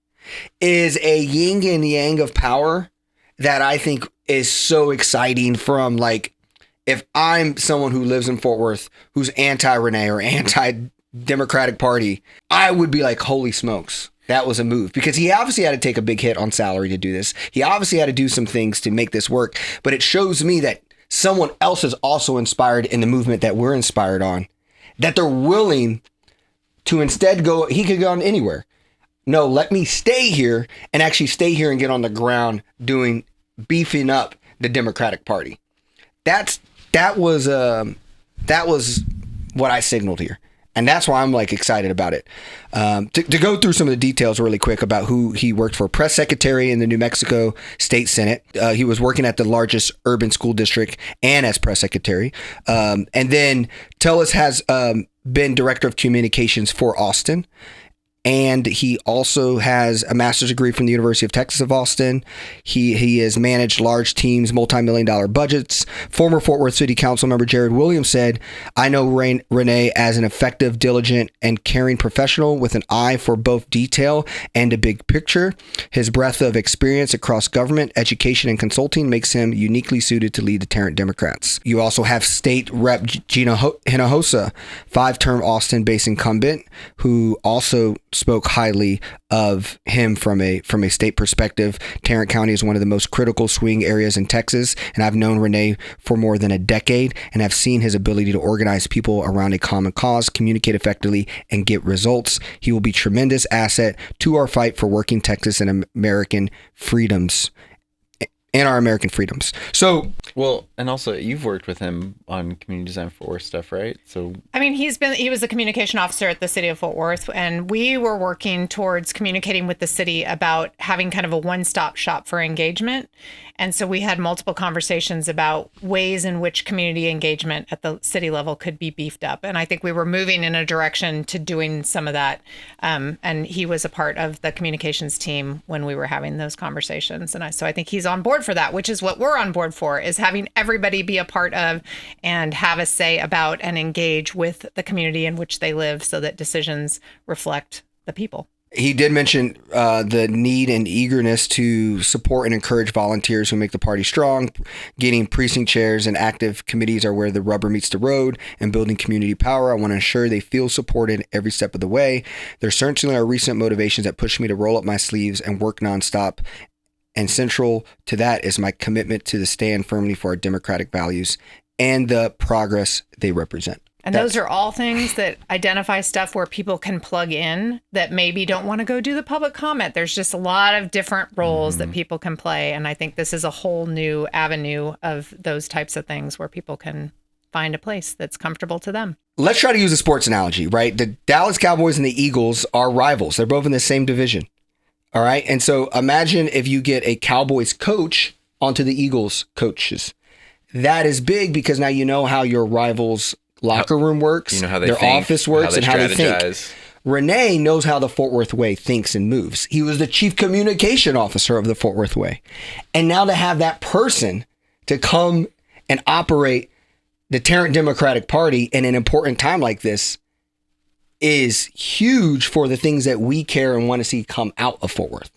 is a yin and yang of power that I think is so exciting. From, like, if I'm someone who lives in Fort Worth who's anti-Renye or anti-Democratic Party, I would be like, holy smokes. That was a move, because he obviously had to take a big hit on salary to do this. He obviously had to do some things to make this work, but it shows me that someone else is also inspired in the movement that we're inspired on, that they're willing to instead go, he could go on anywhere. No, let me stay here and actually stay here and get on the ground beefing up the Democratic Party. That was what I signaled here. And that's why I'm, like, excited about it. To go through some of the details really quick about who he worked for: press secretary in the New Mexico State Senate. He was working at the largest urban school district and as press secretary. And then Tellis has been director of communications for Austin. And he also has a master's degree from the University of Texas of Austin. He has managed large teams, multi-million-dollar budgets. Former Fort Worth City Council member Jared Williams said, "I know Renye as an effective, diligent, and caring professional with an eye for both detail and a big picture. His breadth of experience across government, education, and consulting makes him uniquely suited to lead the Tarrant Democrats." You also have State Rep Gina Hinojosa, 5-term Austin-based incumbent, who also spoke highly of him from a state perspective. Tarrant County is one of the most critical swing areas in Texas, and I've known Renye for more than a decade and have seen his ability to organize people around a common cause, communicate effectively, and get results. He will be a tremendous asset to our fight for working Texas and American freedoms. And our American freedoms. So, well, and also you've worked with him on community design for Worth stuff, right? So, I mean, he was the communication officer at the city of Fort Worth, and we were working towards communicating with the city about having kind of a one-stop shop for engagement. And so we had multiple conversations about ways in which community engagement at the city level could be beefed up. And I think we were moving in a direction to doing some of that. And he was a part of the communications team when we were having those conversations. And so I think he's on board for that, which is what we're on board for, is having everybody be a part of and have a say about and engage with the community in which they live so that decisions reflect the people. He did mention the need and eagerness to support and encourage volunteers who make the party strong. Getting precinct chairs and active committees are where the rubber meets the road, and building community power. I want to ensure they feel supported every step of the way. There certainly are recent motivations that push me to roll up my sleeves and work nonstop. And central to that is my commitment to stand firmly for our democratic values and the progress they represent. And those are all things that identify stuff where people can plug in that maybe don't want to go do the public comment. There's just a lot of different roles that people can play. And I think this is a whole new avenue of those types of things where people can find a place that's comfortable to them. Let's try to use a sports analogy, right? The Dallas Cowboys and the Eagles are rivals. They're both in the same division. All right. And so imagine if you get a Cowboys coach onto the Eagles coaches. That is big because now you know how your rivals' locker room works, you know how they their think, office works, and how they think. Renye knows how the Fort Worth way thinks and moves. He was the chief communication officer of the Fort Worth way. And now to have that person to come and operate the Tarrant Democratic Party in an important time like this is huge for the things that we care and want to see come out of Fort Worth.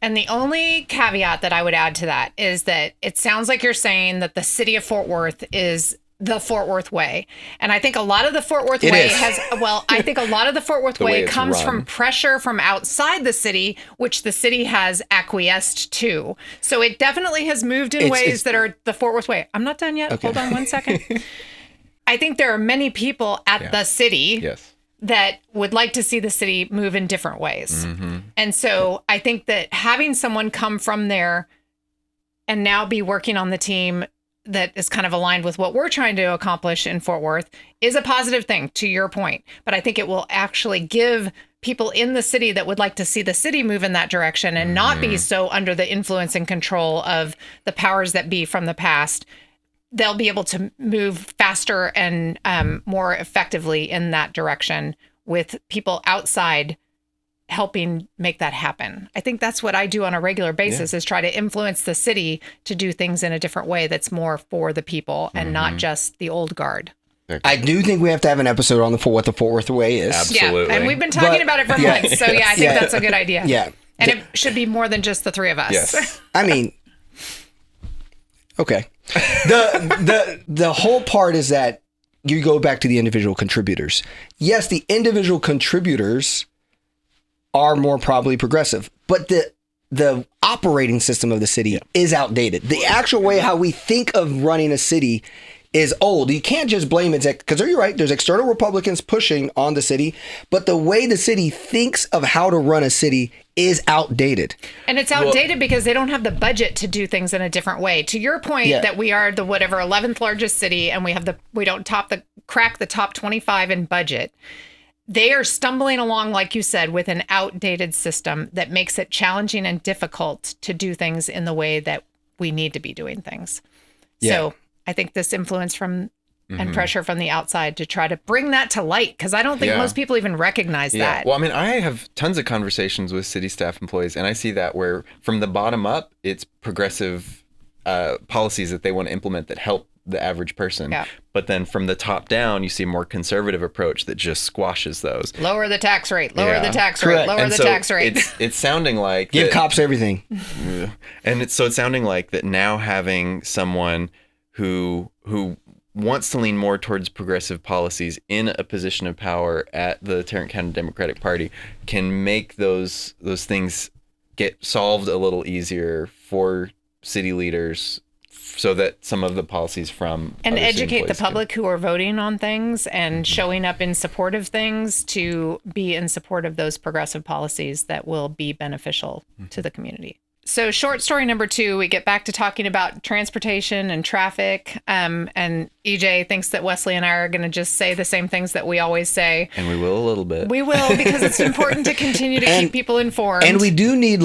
And the only caveat that I would add to that is that it sounds like you're saying that the city of Fort Worth is the Fort Worth way. And I think a lot of the Fort Worth way I think a lot of the Fort Worth way comes from pressure from outside the city, which the city has acquiesced to. So it definitely has moved in ways that are the Fort Worth way. I'm not done yet. Okay. Hold on one second. I think there are many people at the city that would like to see the city move in different ways. Mm-hmm. And so I think that having someone come from there and now be working on the team that is kind of aligned with what we're trying to accomplish in Fort Worth is a positive thing, to your point. But I think it will actually give people in the city that would like to see the city move in that direction and not be so under the influence and control of the powers that be from the past. They'll be able to move faster and more effectively in that direction with people outside helping make that happen. I think that's what I do on a regular basis is try to influence the city to do things in a different way that's more for the people and not just the old guard. I do think we have to have an episode on what the Fort Worth way is. Absolutely. Yeah, and we've been talking about it for months. So I think that's a good idea. Yeah. And it should be more than just the three of us. Yes. I mean, okay. The whole part is that you go back to the individual contributors. Yes, the individual contributors are more probably progressive, but the operating system of the city is outdated. The actual way how we think of running a city is old. You can't just blame it because you're right. There's external Republicans pushing on the city, but the way the city thinks of how to run a city is outdated. And it's outdated because they don't have the budget to do things in a different way. To your point that we are the 11th largest city and we don't crack the top 25 in budget. They are stumbling along, like you said, with an outdated system that makes it challenging and difficult to do things in the way that we need to be doing things. Yeah. So I think this influence from and pressure from the outside to try to bring that to light, because I don't think most people even recognize that. Well, I mean, I have tons of conversations with city staff employees, and I see that where from the bottom up, it's progressive policies that they want to implement that help the average person. Yeah. But then from the top down, you see a more conservative approach that just squashes those. Lower the tax rate, lower the tax rate, lower the tax rate. It's sounding like... Give cops everything. And it's sounding like that now having someone who wants to lean more towards progressive policies in a position of power at the Tarrant County Democratic Party can make those things get solved a little easier for city leaders, so that some of the policies from and educate the public who are voting on things and showing up in support of things to be in support of those progressive policies that will be beneficial to the community. So short story number 2, we get back to talking about transportation and traffic. And EJ thinks that Wesley and I are going to just say the same things that we always say. And we will a little bit. We will, because it's important to continue to keep people informed. And we do need,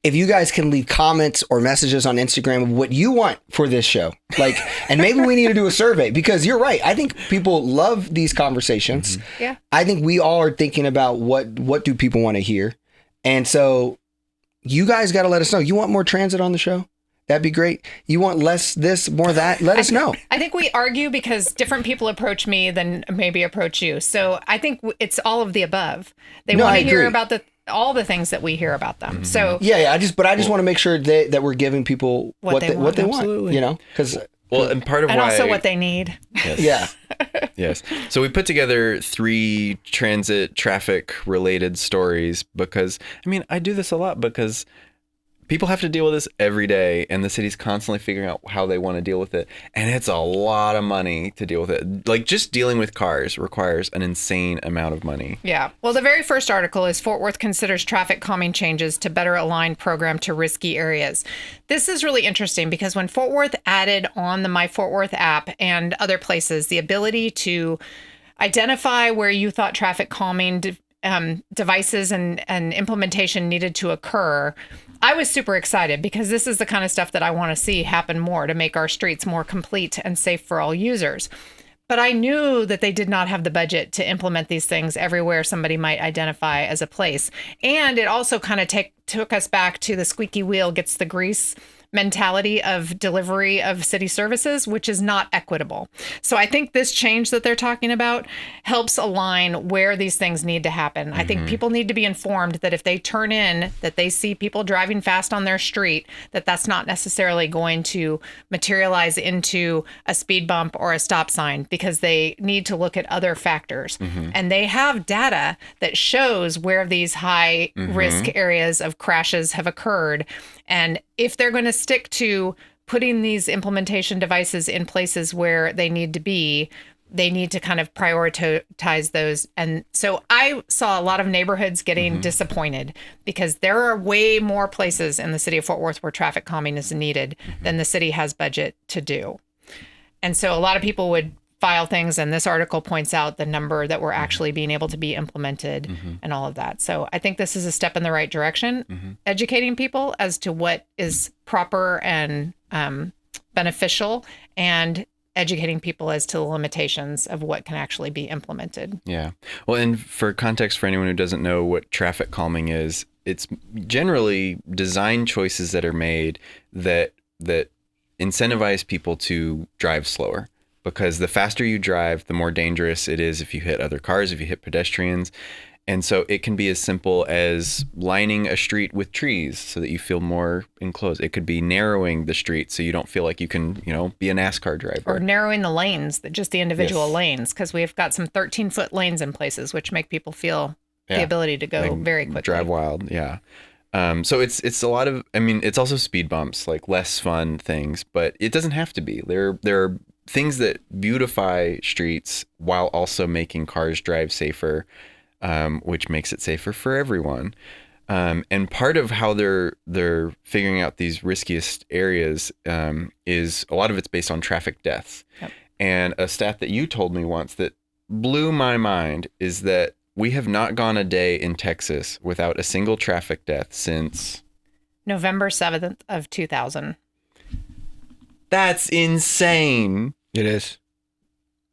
if you guys can leave comments or messages on Instagram of what you want for this show, and maybe we need to do a survey, because you're right. I think people love these conversations. Mm-hmm. Yeah. I think we all are thinking about what do people want to hear. And so you guys got to let us know. You want more transit on the show? That'd be great. You want less this, more that? Let us know. I think we argue because different people approach me than maybe approach you. So I think it's all of the above. They want to hear about all the things that we hear about them. Mm-hmm. So I just want to make sure that we're giving people what they want. Because and part of and why also what they need. Yes. Yeah. Yes. So we put together 3 transit traffic related stories because I do this a lot because people have to deal with this every day, and the city's constantly figuring out how they want to deal with it. And it's a lot of money to deal with it. Just dealing with cars requires an insane amount of money. Yeah. Well, the very first article is Fort Worth considers traffic calming changes to better align program to risky areas. This is really interesting because when Fort Worth added on the My Fort Worth app and other places the ability to identify where you thought traffic calming devices and implementation needed to occur, I was super excited because this is the kind of stuff that I want to see happen more to make our streets more complete and safe for all users. But I knew that they did not have the budget to implement these things everywhere somebody might identify as a place. And it also kind of took us back to the squeaky wheel gets the grease mentality of delivery of city services, which is not equitable. So I think this change that they're talking about helps align where these things need to happen. I think people need to be informed that if they turn in, that they see people driving fast on their street, that that's not necessarily going to materialize into a speed bump or a stop sign, because they need to look at other factors. And they have data that shows where these high risk areas of crashes have occurred. And if they're going to stick to putting these implementation devices in places where they need to be, they need to kind of prioritize those. And so I saw a lot of neighborhoods getting disappointed, because there are way more places in the city of Fort Worth where traffic calming is needed than the city has budget to do. And so a lot of people would file things, and this article points out the number that were actually being able to be implemented and all of that. So I think this is a step in the right direction, educating people as to what is proper and beneficial, and educating people as to the limitations of what can actually be implemented. Yeah. Well, and for context, for anyone who doesn't know what traffic calming is, it's generally design choices that are made that incentivize people to drive slower. Because the faster you drive, the more dangerous it is if you hit other cars, if you hit pedestrians. And so it can be as simple as lining a street with trees so that you feel more enclosed. It could be narrowing the street so you don't feel like you can, be a NASCAR driver. Or narrowing the lanes, just the individual lanes, because we've got some 13-foot lanes in places, which make people feel the ability to go very quickly. Drive wild, yeah. So it's a lot of, it's also speed bumps, like less fun things, but it doesn't have to be. There are things that beautify streets while also making cars drive safer, which makes it safer for everyone. And part of how they're figuring out these riskiest areas is a lot of it's based on traffic deaths. Yep. And a stat that you told me once that blew my mind is that we have not gone a day in Texas without a single traffic death since November 7th of 2000. That's insane. It is.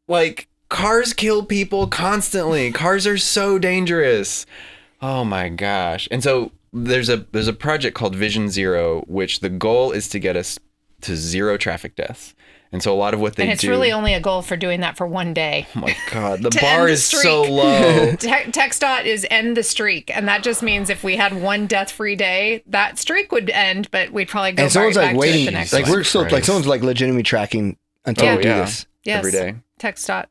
Like, cars kill people constantly. Cars are so dangerous. Oh my gosh. And so there's a project called Vision Zero, which the goal is to get us to zero traffic deaths. And so a lot of what they do... And it's really only a goal for doing that for one day. Oh my God. The bar is so low. TxDOT is end the streak. And that just means if we had one death-free day, that streak would end, but we'd probably go back to it the next like one. we're still like someone's like legitimately tracking until we do this. Yes. Every day. TxDOT.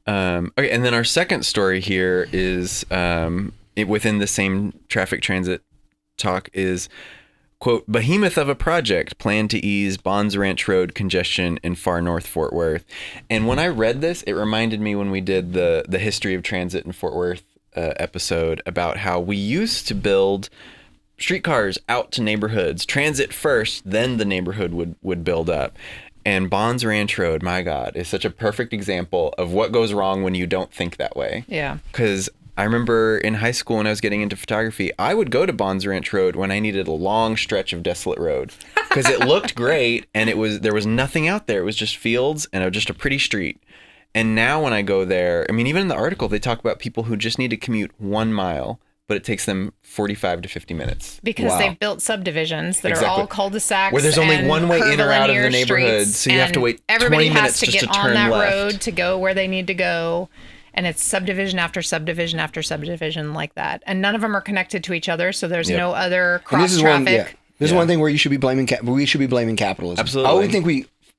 Okay, and then our second story here is within the same traffic transit talk is, quote, Behemoth of a project planned to ease Bonds Ranch Road congestion in far north Fort Worth. And when I read this, it reminded me when we did the history of transit in Fort Worth episode about how we used to build streetcars out to neighborhoods, transit first, then the neighborhood would build up. And Bonds Ranch Road, my God, is such a perfect example of what goes wrong when you don't think that way. Yeah. Because I remember in high school when I was getting into photography, I would go to Bonds Ranch Road when I needed a long stretch of desolate road because it looked great and there was nothing out there. It was just fields and just a pretty street. And now when I go there, even in the article, they talk about people who just need to commute 1 mile, but it takes them 45 to 50 minutes. Because they've built subdivisions that are all cul-de-sacs. Where there's only one way in or out of the neighborhood, so you have to wait 20 minutes just to turn left. Everybody has to get on that road to go where they need to go. And it's subdivision after subdivision after subdivision like that. And none of them are connected to each other, so there's no other cross-traffic. This is one thing where you should be blaming we should be blaming capitalism. Absolutely. I would think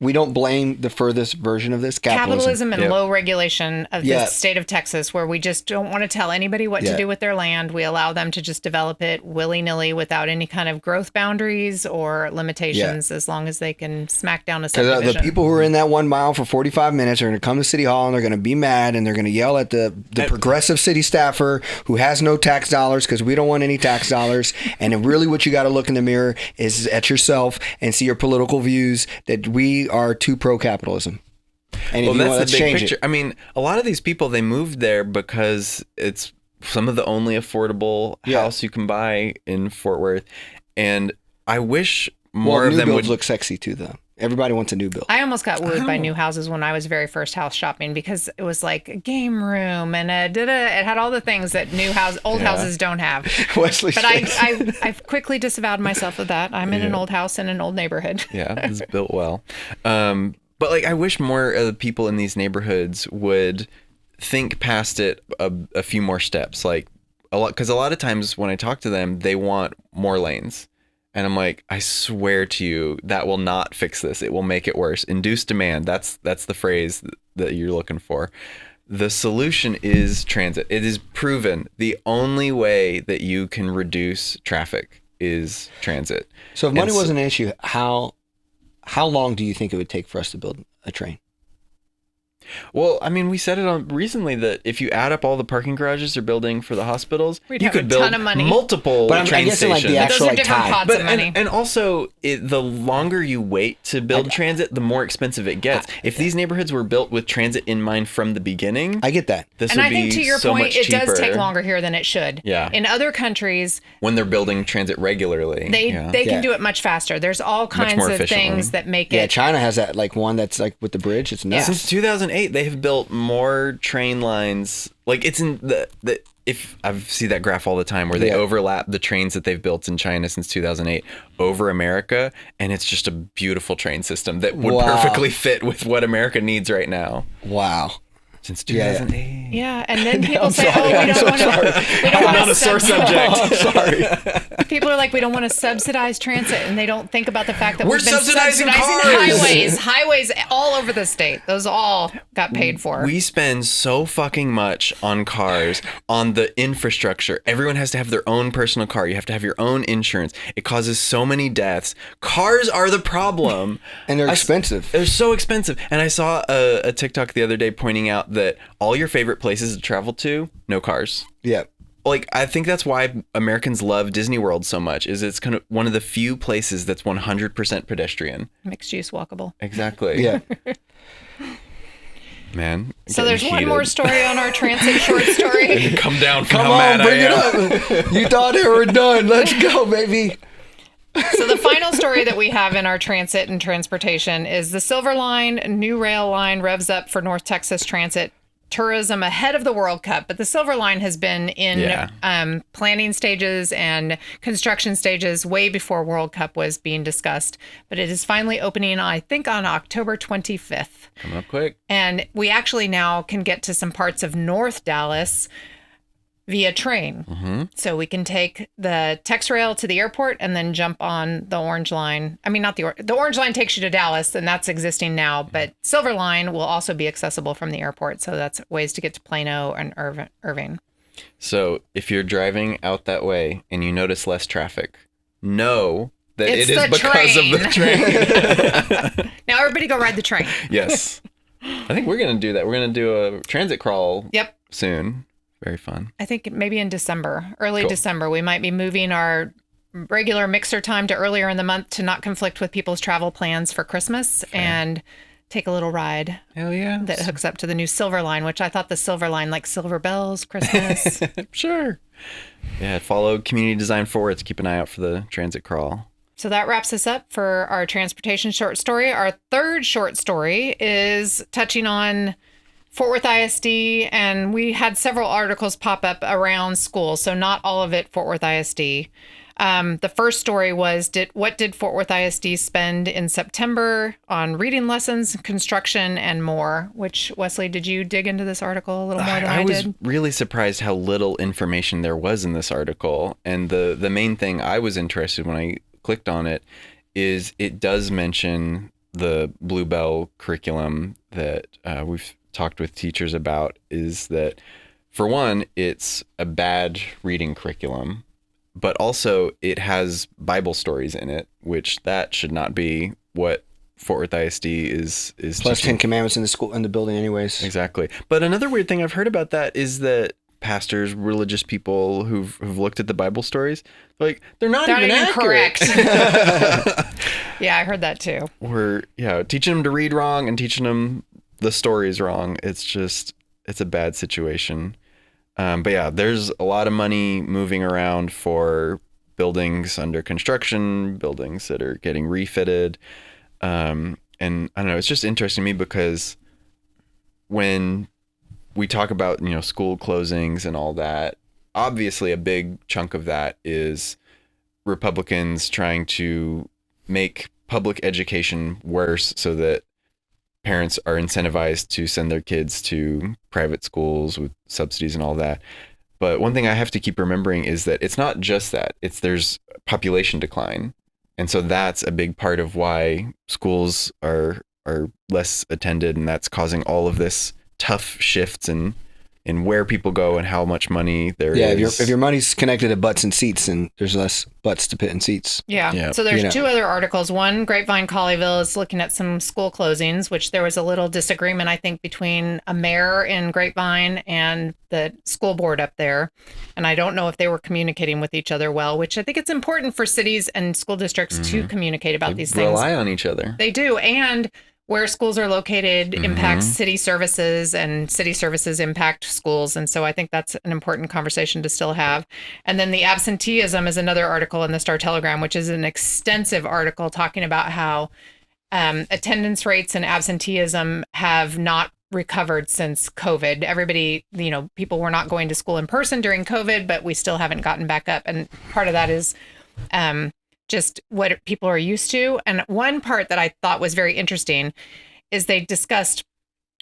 we don't blame the furthest version of this, capitalism and low regulation of the state of Texas, where we just don't want to tell anybody what to do with their land. We allow them to just develop it willy-nilly without any kind of growth boundaries or limitations, as long as they can smack down a subdivision. The people who are in that 1 mile for 45 minutes are going to come to City Hall and they're going to be mad and they're going to yell at the progressive city staffer who has no tax dollars because we don't want any tax dollars. And really what you got to look in the mirror is at yourself and see your political views, that we are too pro-capitalism. And if that's the big change picture. A lot of these people, they moved there because it's some of the only affordable house you can buy in Fort Worth. And I wish more of them would look sexy too, though. Everybody wants a new build. I almost got wooed by new houses when I was very first house shopping because it was like a game room and it had all the things that old houses don't have. Wesley But I quickly disavowed myself of that. I'm in an old house in an old neighborhood. Yeah, it's built well. But like, I wish more of the people in these neighborhoods would think past it a few more steps. Like because a lot of times when I talk to them, they want more lanes. And I'm like, I swear to you, that will not fix this. It will make it worse. Induced demand. That's the phrase that you're looking for. The solution is transit. It is proven the only way that you can reduce traffic is transit. So if money wasn't an issue, how long do you think it would take for us to build a train? Well, I mean, we said it on recently that if you add up all the parking garages they're building for the hospitals, you could build multiple train stations. But those are different pots of money. And also, the longer you wait to build transit, the more expensive it gets. If these neighborhoods were built with transit in mind from the beginning, I get that. This and would I think be to your so point, much it cheaper. does take longer here than it should. Yeah. In other countries, when they're building transit regularly, they can do it much faster. There's all kinds of things that make it. Yeah, China has that like one that's like with the bridge. It's nuts. Since 2008, they have built more train lines. Like it's in the if I see that graph all the time where they overlap the trains that they've built in China since 2008 over America, and it's just a beautiful train system that would perfectly fit with what America needs right now. Wow. Since 2008. Yeah, and then people say, "Oh, we don't want to." On a sore subject. Sorry. People are like, "We don't want to subsidize transit," and they don't think about the fact that we're we've been subsidizing highways all over the state. Those all got paid for. We spend so fucking much on cars, on the infrastructure. Everyone has to have their own personal car. You have to have your own insurance. It causes so many deaths. Cars are the problem. And they're expensive. They're so expensive. And I saw a TikTok the other day pointing out that all your favorite places to travel to, no cars. Yeah. Like, I think that's why Americans love Disney World so much, is it's kind of one of the few places that's 100% pedestrian. Mixed use walkable. Exactly. Yeah. Man. So there's one more story on our transit short story. Come down from Come how on, mad bring I am. it up. You thought it were done. Let's go, baby. So the final story that we have in our transit and transportation is the Silver Line, new rail line revs up for North Texas Transit tourism ahead of the World Cup. But the Silver Line has been in planning stages and construction stages way before World Cup was being discussed. But it is finally opening, I think, on October 25th. Coming up quick. And we actually now can get to some parts of North Dallas via train. Mm-hmm. So we can take the Tex Rail to the airport and then jump on the Orange Line. I mean, not the Orange Line takes you to Dallas, and that's existing now, but Silver Line will also be accessible from the airport. So that's ways to get to Plano and Irving. So if you're driving out that way and you notice less traffic, know that It's it is the because of the train. Now everybody go ride the train. Yes. I think we're going to do that. We're going to do a transit crawl soon. Very fun. I think maybe in December, early December, we might be moving our regular mixer time to earlier in the month to not conflict with people's travel plans for Christmas and take a little ride. Hell yeah. That hooks up to the new Silver Line, which I thought the Silver Line, like silver bells, Christmas. Sure. Yeah, follow Community Design Forward to keep an eye out for the transit crawl. So that wraps us up for our transportation short story. Our third short story is touching on Fort Worth ISD, and we had several articles pop up around school, so not all of it Fort Worth ISD. The first story was, what did Fort Worth ISD spend in September on reading lessons, construction, and more? Which, Wesley, did you dig into this article a little more than I did? I was really surprised how little information there was in this article, and the main thing I was interested when I clicked on it is it does mention the Bluebell curriculum that we've talked with teachers about, is that, for one, it's a bad reading curriculum, but also it has Bible stories in it, which that should not be what Fort Worth ISD is plus teaching. 10 Commandments in the school, in the building anyways. Exactly. But another weird thing I've heard about that is that pastors, religious people who've looked at the Bible stories, like, they're not even accurate. Correct. Yeah, I heard that too. We're teaching them to read wrong and teaching them the story's wrong. It's a bad situation. But yeah, there's a lot of money moving around for buildings under construction, buildings that are getting refitted. And I don't know, it's just interesting to me because when we talk about, school closings and all that, obviously a big chunk of that is Republicans trying to make public education worse so that parents are incentivized to send their kids to private schools with subsidies and all that. But one thing I have to keep remembering is that it's not just that. There's population decline. And so that's a big part of why schools are less attended, and that's causing all of this tough shifts in where people go and how much money there is. If your money's connected to butts and seats, then there's less butts to put in seats. Yeah. So there's two other articles. One, Grapevine Colleyville is looking at some school closings, which there was a little disagreement, I think, between a mayor in Grapevine and the school board up there. And I don't know if they were communicating with each other well, which I think it's important for cities and school districts to communicate about these things. Rely on each other. They do. And where schools are located impacts city services, and city services impact schools. And so I think that's an important conversation to still have. And then the absenteeism is another article in the Star Telegram, which is an extensive article talking about how attendance rates and absenteeism have not recovered since COVID. Everybody, people were not going to school in person during COVID, but we still haven't gotten back up. And part of that is just what people are used to. And one part that I thought was very interesting is they discussed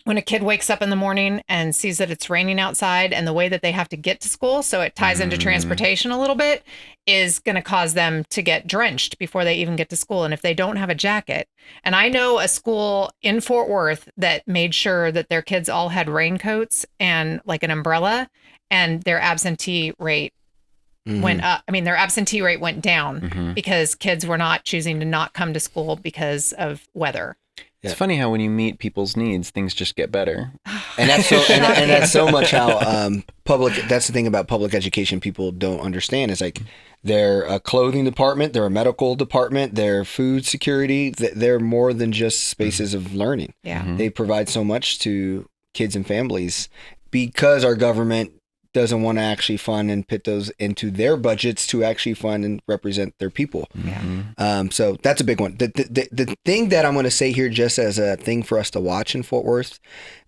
when a kid wakes up in the morning and sees that it's raining outside, and the way that they have to get to school, so it ties into transportation a little bit, is going to cause them to get drenched before they even get to school. And if they don't have a jacket, and I know a school in Fort Worth that made sure that their kids all had raincoats and like an umbrella, and their absentee rate went up. I mean, their absentee rate went down because kids were not choosing to not come to school because of weather. It's funny how when you meet people's needs, things just get better. And that's so, and that's so much how that's the thing about public education people don't understand. It's like they're a clothing department, they're a medical department, they're food security. They're more than just spaces of learning. Yeah. They provide so much to kids and families because our government doesn't want to actually fund and put those into their budgets to actually fund and represent their people. So that's a big one. The thing that I'm going to say here, just as a thing for us to watch in Fort Worth,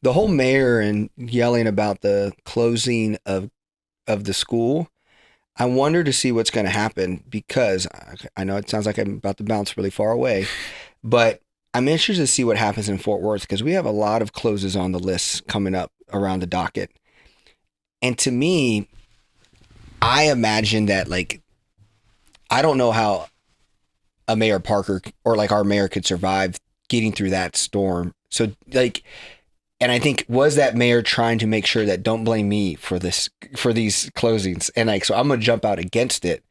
the whole mayor and yelling about the closing of the school, I wonder to see what's going to happen, because I know it sounds like I'm about to bounce really far away, but I'm interested to see what happens in Fort Worth, because we have a lot of closes on the list coming up around the docket. And to me, I imagine that, like, I don't know how a Mayor Parker or like our mayor could survive getting through that storm. So like, and I think, was that mayor trying to make sure that don't blame me for these closings? And like, so I'm going to jump out against it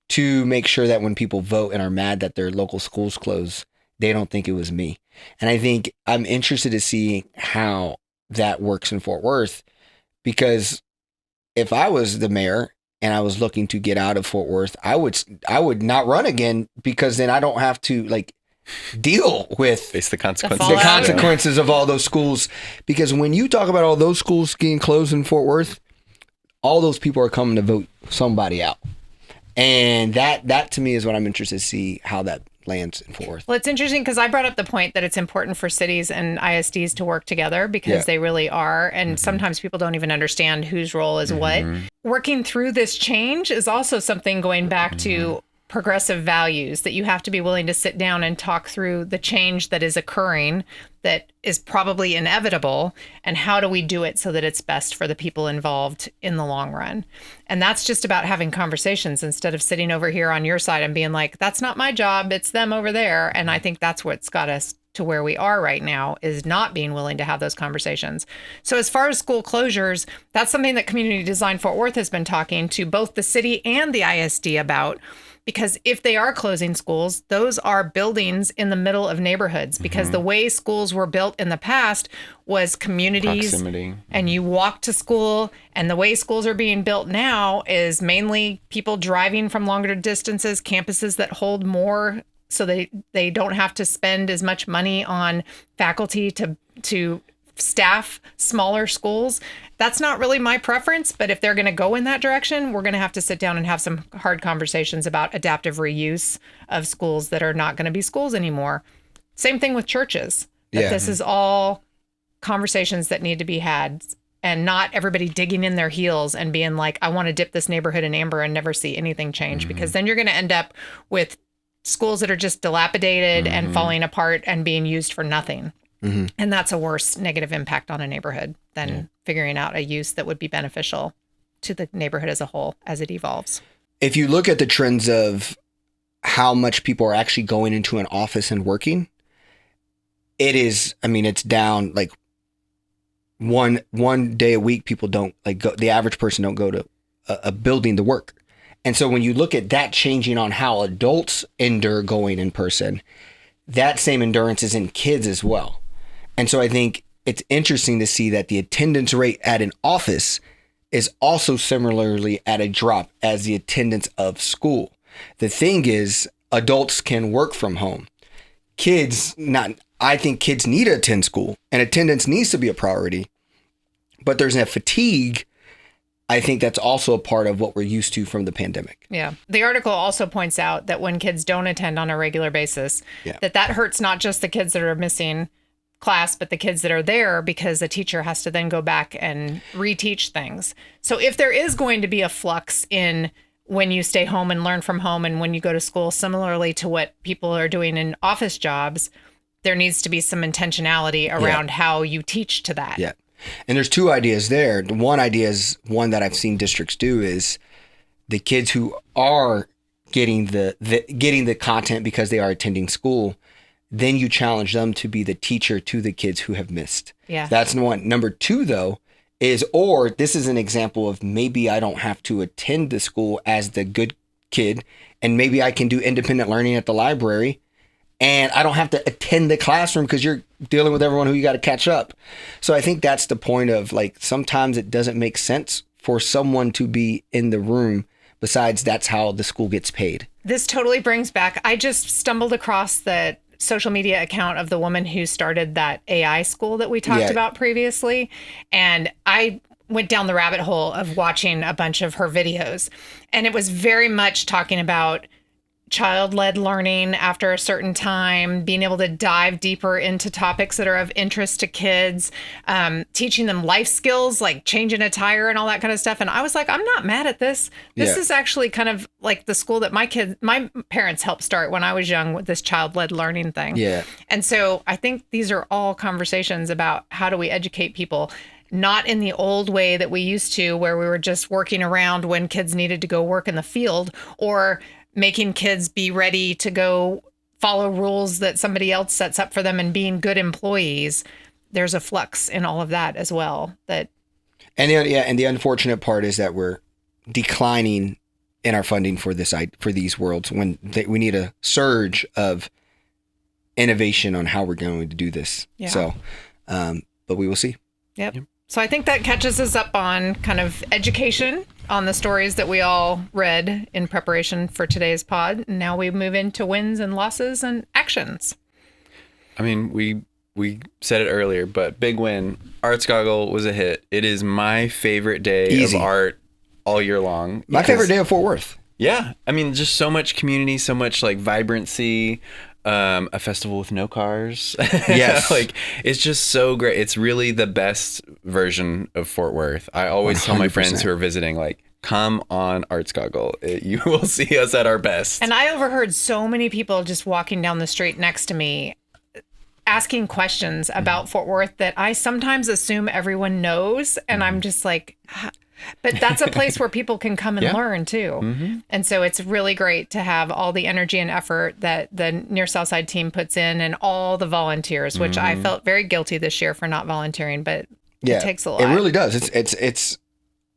to make sure that when people vote and are mad that their local schools close, they don't think it was me. And I think I'm interested to see how that works in Fort Worth, because if I was the mayor and I was looking to get out of Fort Worth, I would not run again, because then I don't have to like deal with face the consequences. The consequences of all those schools. Because when you talk about all those schools getting closed in Fort Worth, all those people are coming to vote somebody out. And that to me is what I'm interested to see how that lands in Fort Worth. Well, it's interesting because I brought up the point that it's important for cities and ISDs to work together, because they really are. And sometimes people don't even understand whose role is what. Working through this change is also something going back to progressive values, that you have to be willing to sit down and talk through the change that is occurring, that is probably inevitable, and how do we do it so that it's best for the people involved in the long run. And that's just about having conversations instead of sitting over here on your side and being like, that's not my job, it's them over there. And I think that's what's got us to where we are right now, is not being willing to have those conversations. So as far as school closures, that's something that Community Design Fort Worth has been talking to both the city and the ISD about. Because if they are closing schools, those are buildings in the middle of neighborhoods, because the way schools were built in the past was communities. Proximity. And you walk to school. And the way schools are being built now is mainly people driving from longer distances, campuses that hold more, so they don't have to spend as much money on faculty to staff smaller schools. That's not really my preference, but if they're going to go in that direction, we're going to have to sit down and have some hard conversations about adaptive reuse of schools that are not going to be schools anymore. Same thing with churches. That this is all conversations that need to be had, and not everybody digging in their heels and being like, I want to dip this neighborhood in amber and never see anything change, because then you're going to end up with schools that are just dilapidated and falling apart and being used for nothing. And that's a worse negative impact on a neighborhood than figuring out a use that would be beneficial to the neighborhood as a whole as it evolves. If you look at the trends of how much people are actually going into an office and working, it is, I mean, it's down like one day a week. People don't like go, the average person don't go to a building to work. And so when you look at that changing on how adults endure going in person, that same endurance is in kids as well. And so I think it's interesting to see that the attendance rate at an office is also similarly at a drop as the attendance of school. The thing is, adults can work from home. Kids, not. I think kids need to attend school, and attendance needs to be a priority. But there's a fatigue, I think, that's also a part of what we're used to from the pandemic. Yeah. The article also points out that when kids don't attend on a regular basis, that hurts not just the kids that are missing class, but the kids that are there, because the teacher has to then go back and reteach things. So if there is going to be a flux in when you stay home and learn from home and when you go to school, similarly to what people are doing in office jobs, there needs to be some intentionality around how you teach to that. Yeah. And there's two ideas there. The one idea is one that I've seen districts do is the kids who are getting the content because they are attending school, then you challenge them to be the teacher to the kids who have missed. Yeah. That's one. Number two, though, is, or this is an example of maybe I don't have to attend the school as the good kid, and maybe I can do independent learning at the library, and I don't have to attend the classroom because you're dealing with everyone who you got to catch up. So I think that's the point of, like, sometimes it doesn't make sense for someone to be in the room. Besides, that's how the school gets paid. This totally brings back, I just stumbled across the social media account of the woman who started that AI school that we talked about previously. And I went down the rabbit hole of watching a bunch of her videos. And it was very much talking about child-led learning after a certain time, being able to dive deeper into topics that are of interest to kids, teaching them life skills like changing a tire and all that kind of stuff. And I was like, I'm not mad at this. This is actually kind of like the school that my parents helped start when I was young, with this child-led learning thing. Yeah. And so I think these are all conversations about how do we educate people, not in the old way that we used to, where we were just working around when kids needed to go work in the field, or making kids be ready to go follow rules that somebody else sets up for them and being good employees. There's a flux in all of that as well. And the unfortunate part is that we're declining in our funding for these worlds when we need a surge of innovation on how we're going to do this. Yeah. So, but we will see. Yep. So I think that catches us up on kind of education on the stories that we all read in preparation for today's pod. And now we move into wins and losses and actions. I mean, we said it earlier, but big win. Arts Goggle was a hit. It is my favorite day of art all year long. My favorite day of Fort Worth. Yeah. I mean, just so much community, so much like vibrancy. A festival with no cars. Yes. Like, it's just so great. It's really the best version of Fort Worth. I always 100%. Tell my friends who are visiting, like, come on Arts Goggle. You will see us at our best. And I overheard so many people just walking down the street next to me asking questions about Fort Worth that I sometimes assume everyone knows. And I'm just like, but that's a place where people can come and learn too. Mm-hmm. And so it's really great to have all the energy and effort that the Near Southside team puts in, and all the volunteers, which I felt very guilty this year for not volunteering, but it takes a lot. It really does. It's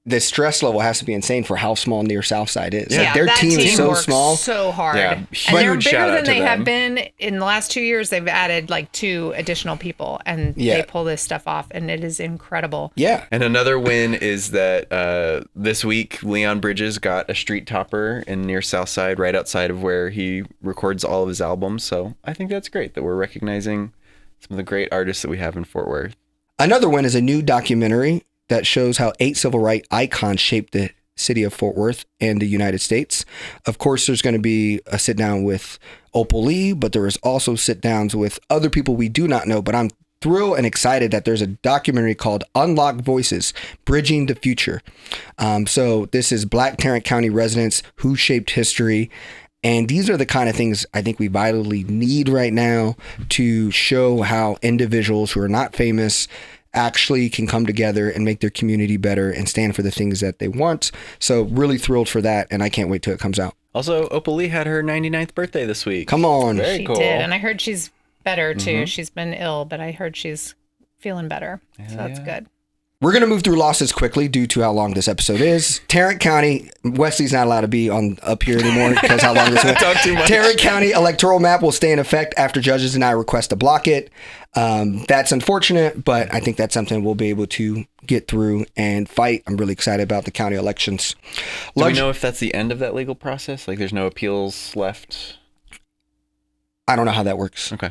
the stress level has to be insane for how small Near Southside is. Yeah, like, their team is so small, so hard, and they're bigger than they have been in the last 2 years. They've added like 2 additional people, and they pull this stuff off, and it is incredible. Yeah. And another win is that this week Leon Bridges got a street topper in Near Southside, right outside of where he records all of his albums. So I think that's great that we're recognizing some of the great artists that we have in Fort Worth. Another win is a new documentary that shows how 8 civil rights icons shaped the city of Fort Worth and the United States. Of course, there's going to be a sit down with Opal Lee, but there is also sit downs with other people we do not know. But I'm thrilled and excited that there's a documentary called Unlocked Voices, Bridging the Future. So this is Black Tarrant County residents who shaped history. And these are the kind of things I think we vitally need right now to show how individuals who are not famous actually can come together and make their community better and stand for the things that they want. So really thrilled for that, and I can't wait till it comes out. Also, Opal Lee had her 99th birthday this week. Come on. Very She cool. did, and I heard she's better too. She's been ill, but I heard she's feeling better. So that's good. We're going to move through losses quickly due to how long this episode is. Tarrant County, Wesley's not allowed to be up here anymore because how long this went. Talk too much. Tarrant County electoral map will stay in effect after judges and I request to block it. That's unfortunate, but I think that's something we'll be able to get through and fight. I'm really excited about the county elections. Do we know if that's the end of that legal process? Like there's no appeals left? I don't know how that works. Okay.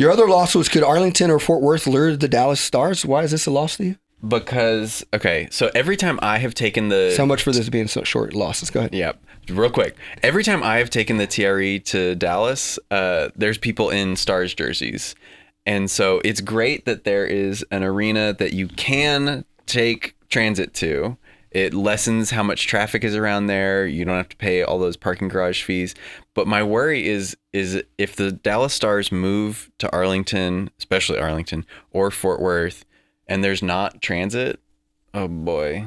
Your other loss was, could Arlington or Fort Worth lure the Dallas Stars? Why is this a loss to you? Because, okay, so every time I have taken the... So much for this being so short losses. Go ahead. Yeah, real quick. Every time I have taken the TRE to Dallas, there's people in Stars jerseys. And so it's great that there is an arena that you can take transit to. It lessens how much traffic is around there. You don't have to pay all those parking garage fees. But my worry is if the Dallas Stars move to Arlington, especially Arlington or Fort Worth, and there's not transit, oh boy.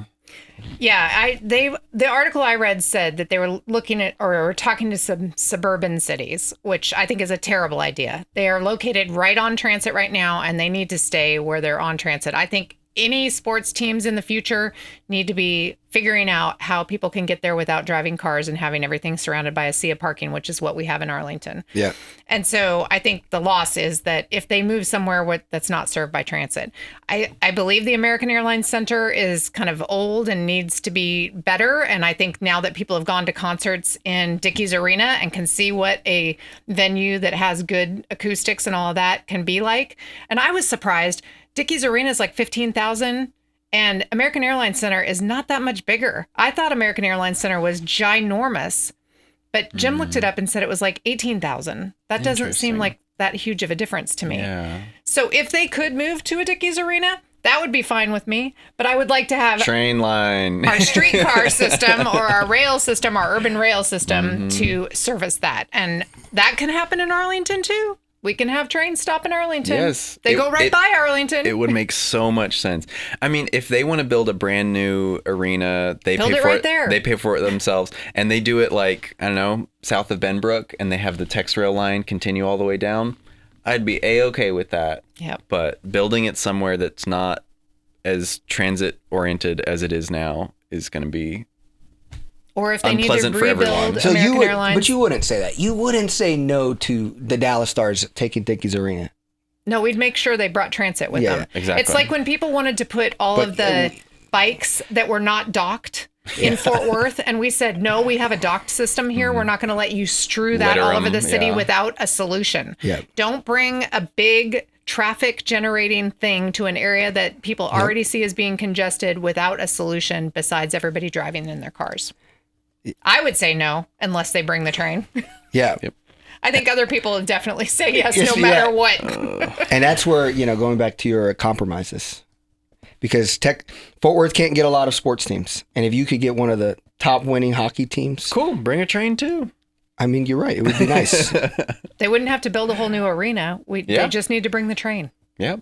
Yeah, the article I read said that they were looking at or were talking to some suburban cities, which I think is a terrible idea. They are located right on transit right now, and they need to stay where they're on transit. I think any sports teams in the future need to be figuring out how people can get there without driving cars and having everything surrounded by a sea of parking, which is what we have in Arlington. Yeah. And so I think the loss is that if they move somewhere that's not served by transit, I believe the American Airlines Center is kind of old and needs to be better. And I think now that people have gone to concerts in Dickies Arena and can see what a venue that has good acoustics and all of that can be like. And I was surprised. Dickies Arena is like 15,000 and American Airlines Center is not that much bigger. I thought American Airlines Center was ginormous, but Jim looked it up and said it was like 18,000. That doesn't seem like that huge of a difference to me. Yeah. So if they could move to a Dickies Arena, that would be fine with me. But I would like to have train line, our streetcar system or our rail system, our urban rail system to service that. And that can happen in Arlington too. We can have trains stop in Arlington. Yes. They go right by Arlington. It would make so much sense. I mean, if they want to build a brand new arena, they Build pay it for right it. there. They pay for it themselves. And they do it like, I don't know, south of Benbrook, and they have the text rail line continue all the way down. I'd be A-okay with that. Yep. But building it somewhere that's not as transit oriented as it is now is going to be or if they need to unpleasant for everyone. rebuild So American Airlines. but you wouldn't say that. You wouldn't say no to the Dallas Stars taking Dickies Arena. No, we'd make sure they brought transit with them. exactly. It's like when people wanted to put all of the bikes that were not docked in Fort Worth, and we said, no, we have a docked system here. We're not going to let you strew that Litter all over 'em, the city yeah. without a solution. Yeah. Don't bring a big traffic generating thing to an area that people already see as being congested without a solution besides everybody driving in their cars. I would say no, unless they bring the train. Yeah. Yep. I think other people would definitely say yes, Yes, no matter yeah. what. And that's where, going back to your compromises. Because Fort Worth can't get a lot of sports teams. And if you could get one of the top winning hockey teams. cool. Bring a train too. I mean, you're right. It would be nice. They wouldn't have to build a whole new arena. They Yeah. just need to bring the train. Yep.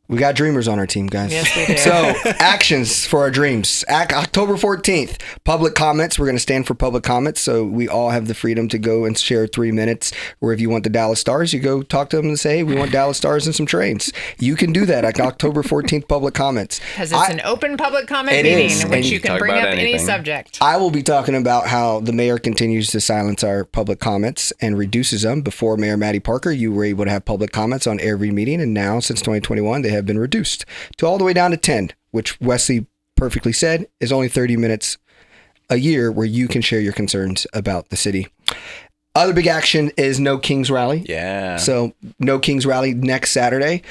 We got dreamers on our team, guys. Yes, we do. So, actions for our dreams. October 14th, public comments. We're going to stand for public comments. So, we all have the freedom to go and share 3 minutes. Or if you want the Dallas Stars, you go talk to them and say, hey, we want Dallas Stars and some trains. You can do that at October 14th, public comments. Because it's an open public comment It meeting is, in which and you you can talk bring about up any anything. subject. I will be talking about how the mayor continues to silence our public comments and reduces them. Before Mayor Matty Parker, you were able to have public comments on every meeting. And now, since 2021, they have been reduced to all the way down to 10, which Wesley perfectly said is only 30 minutes a year where you can share your concerns about the city. Other big action is No Kings Rally. Yeah. So No Kings Rally next Saturday.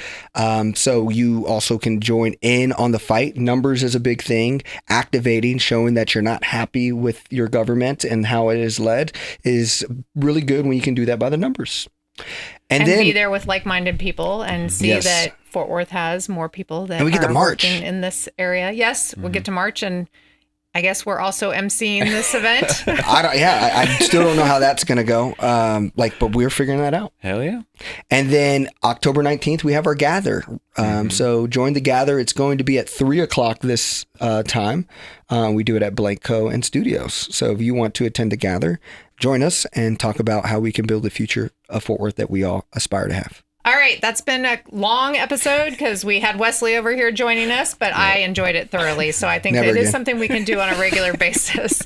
So you also can join in on the fight. Numbers is a big thing. Activating, showing that you're not happy with your government and how it is led is really good when you can do that by the numbers. And then be there with like-minded people and see Yes. that Fort Worth has more people that And we get to are march. working in this area. Yes, we get to march, and I guess we're also emceeing this event. I still don't know how that's going to go. But we're figuring that out. Hell yeah. And then October 19th, we have our gather. So join the gather. It's going to be at 3:00 this time. We do it at Blanco and Studios. So if you want to attend the gather, join us and talk about how we can build the future of Fort Worth that we all aspire to have. All right, that's been a long episode because we had Wesley over here joining us, but I enjoyed it thoroughly. So I think Never it is again. something we can do on a regular basis.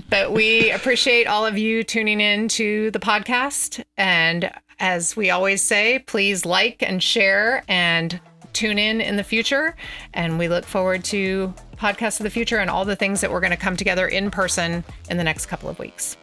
But we appreciate all of you tuning in to the podcast. And as we always say, please like and share and tune in the future. And we look forward to podcasts of the future and all the things that we're going to come together in person in the next couple of weeks.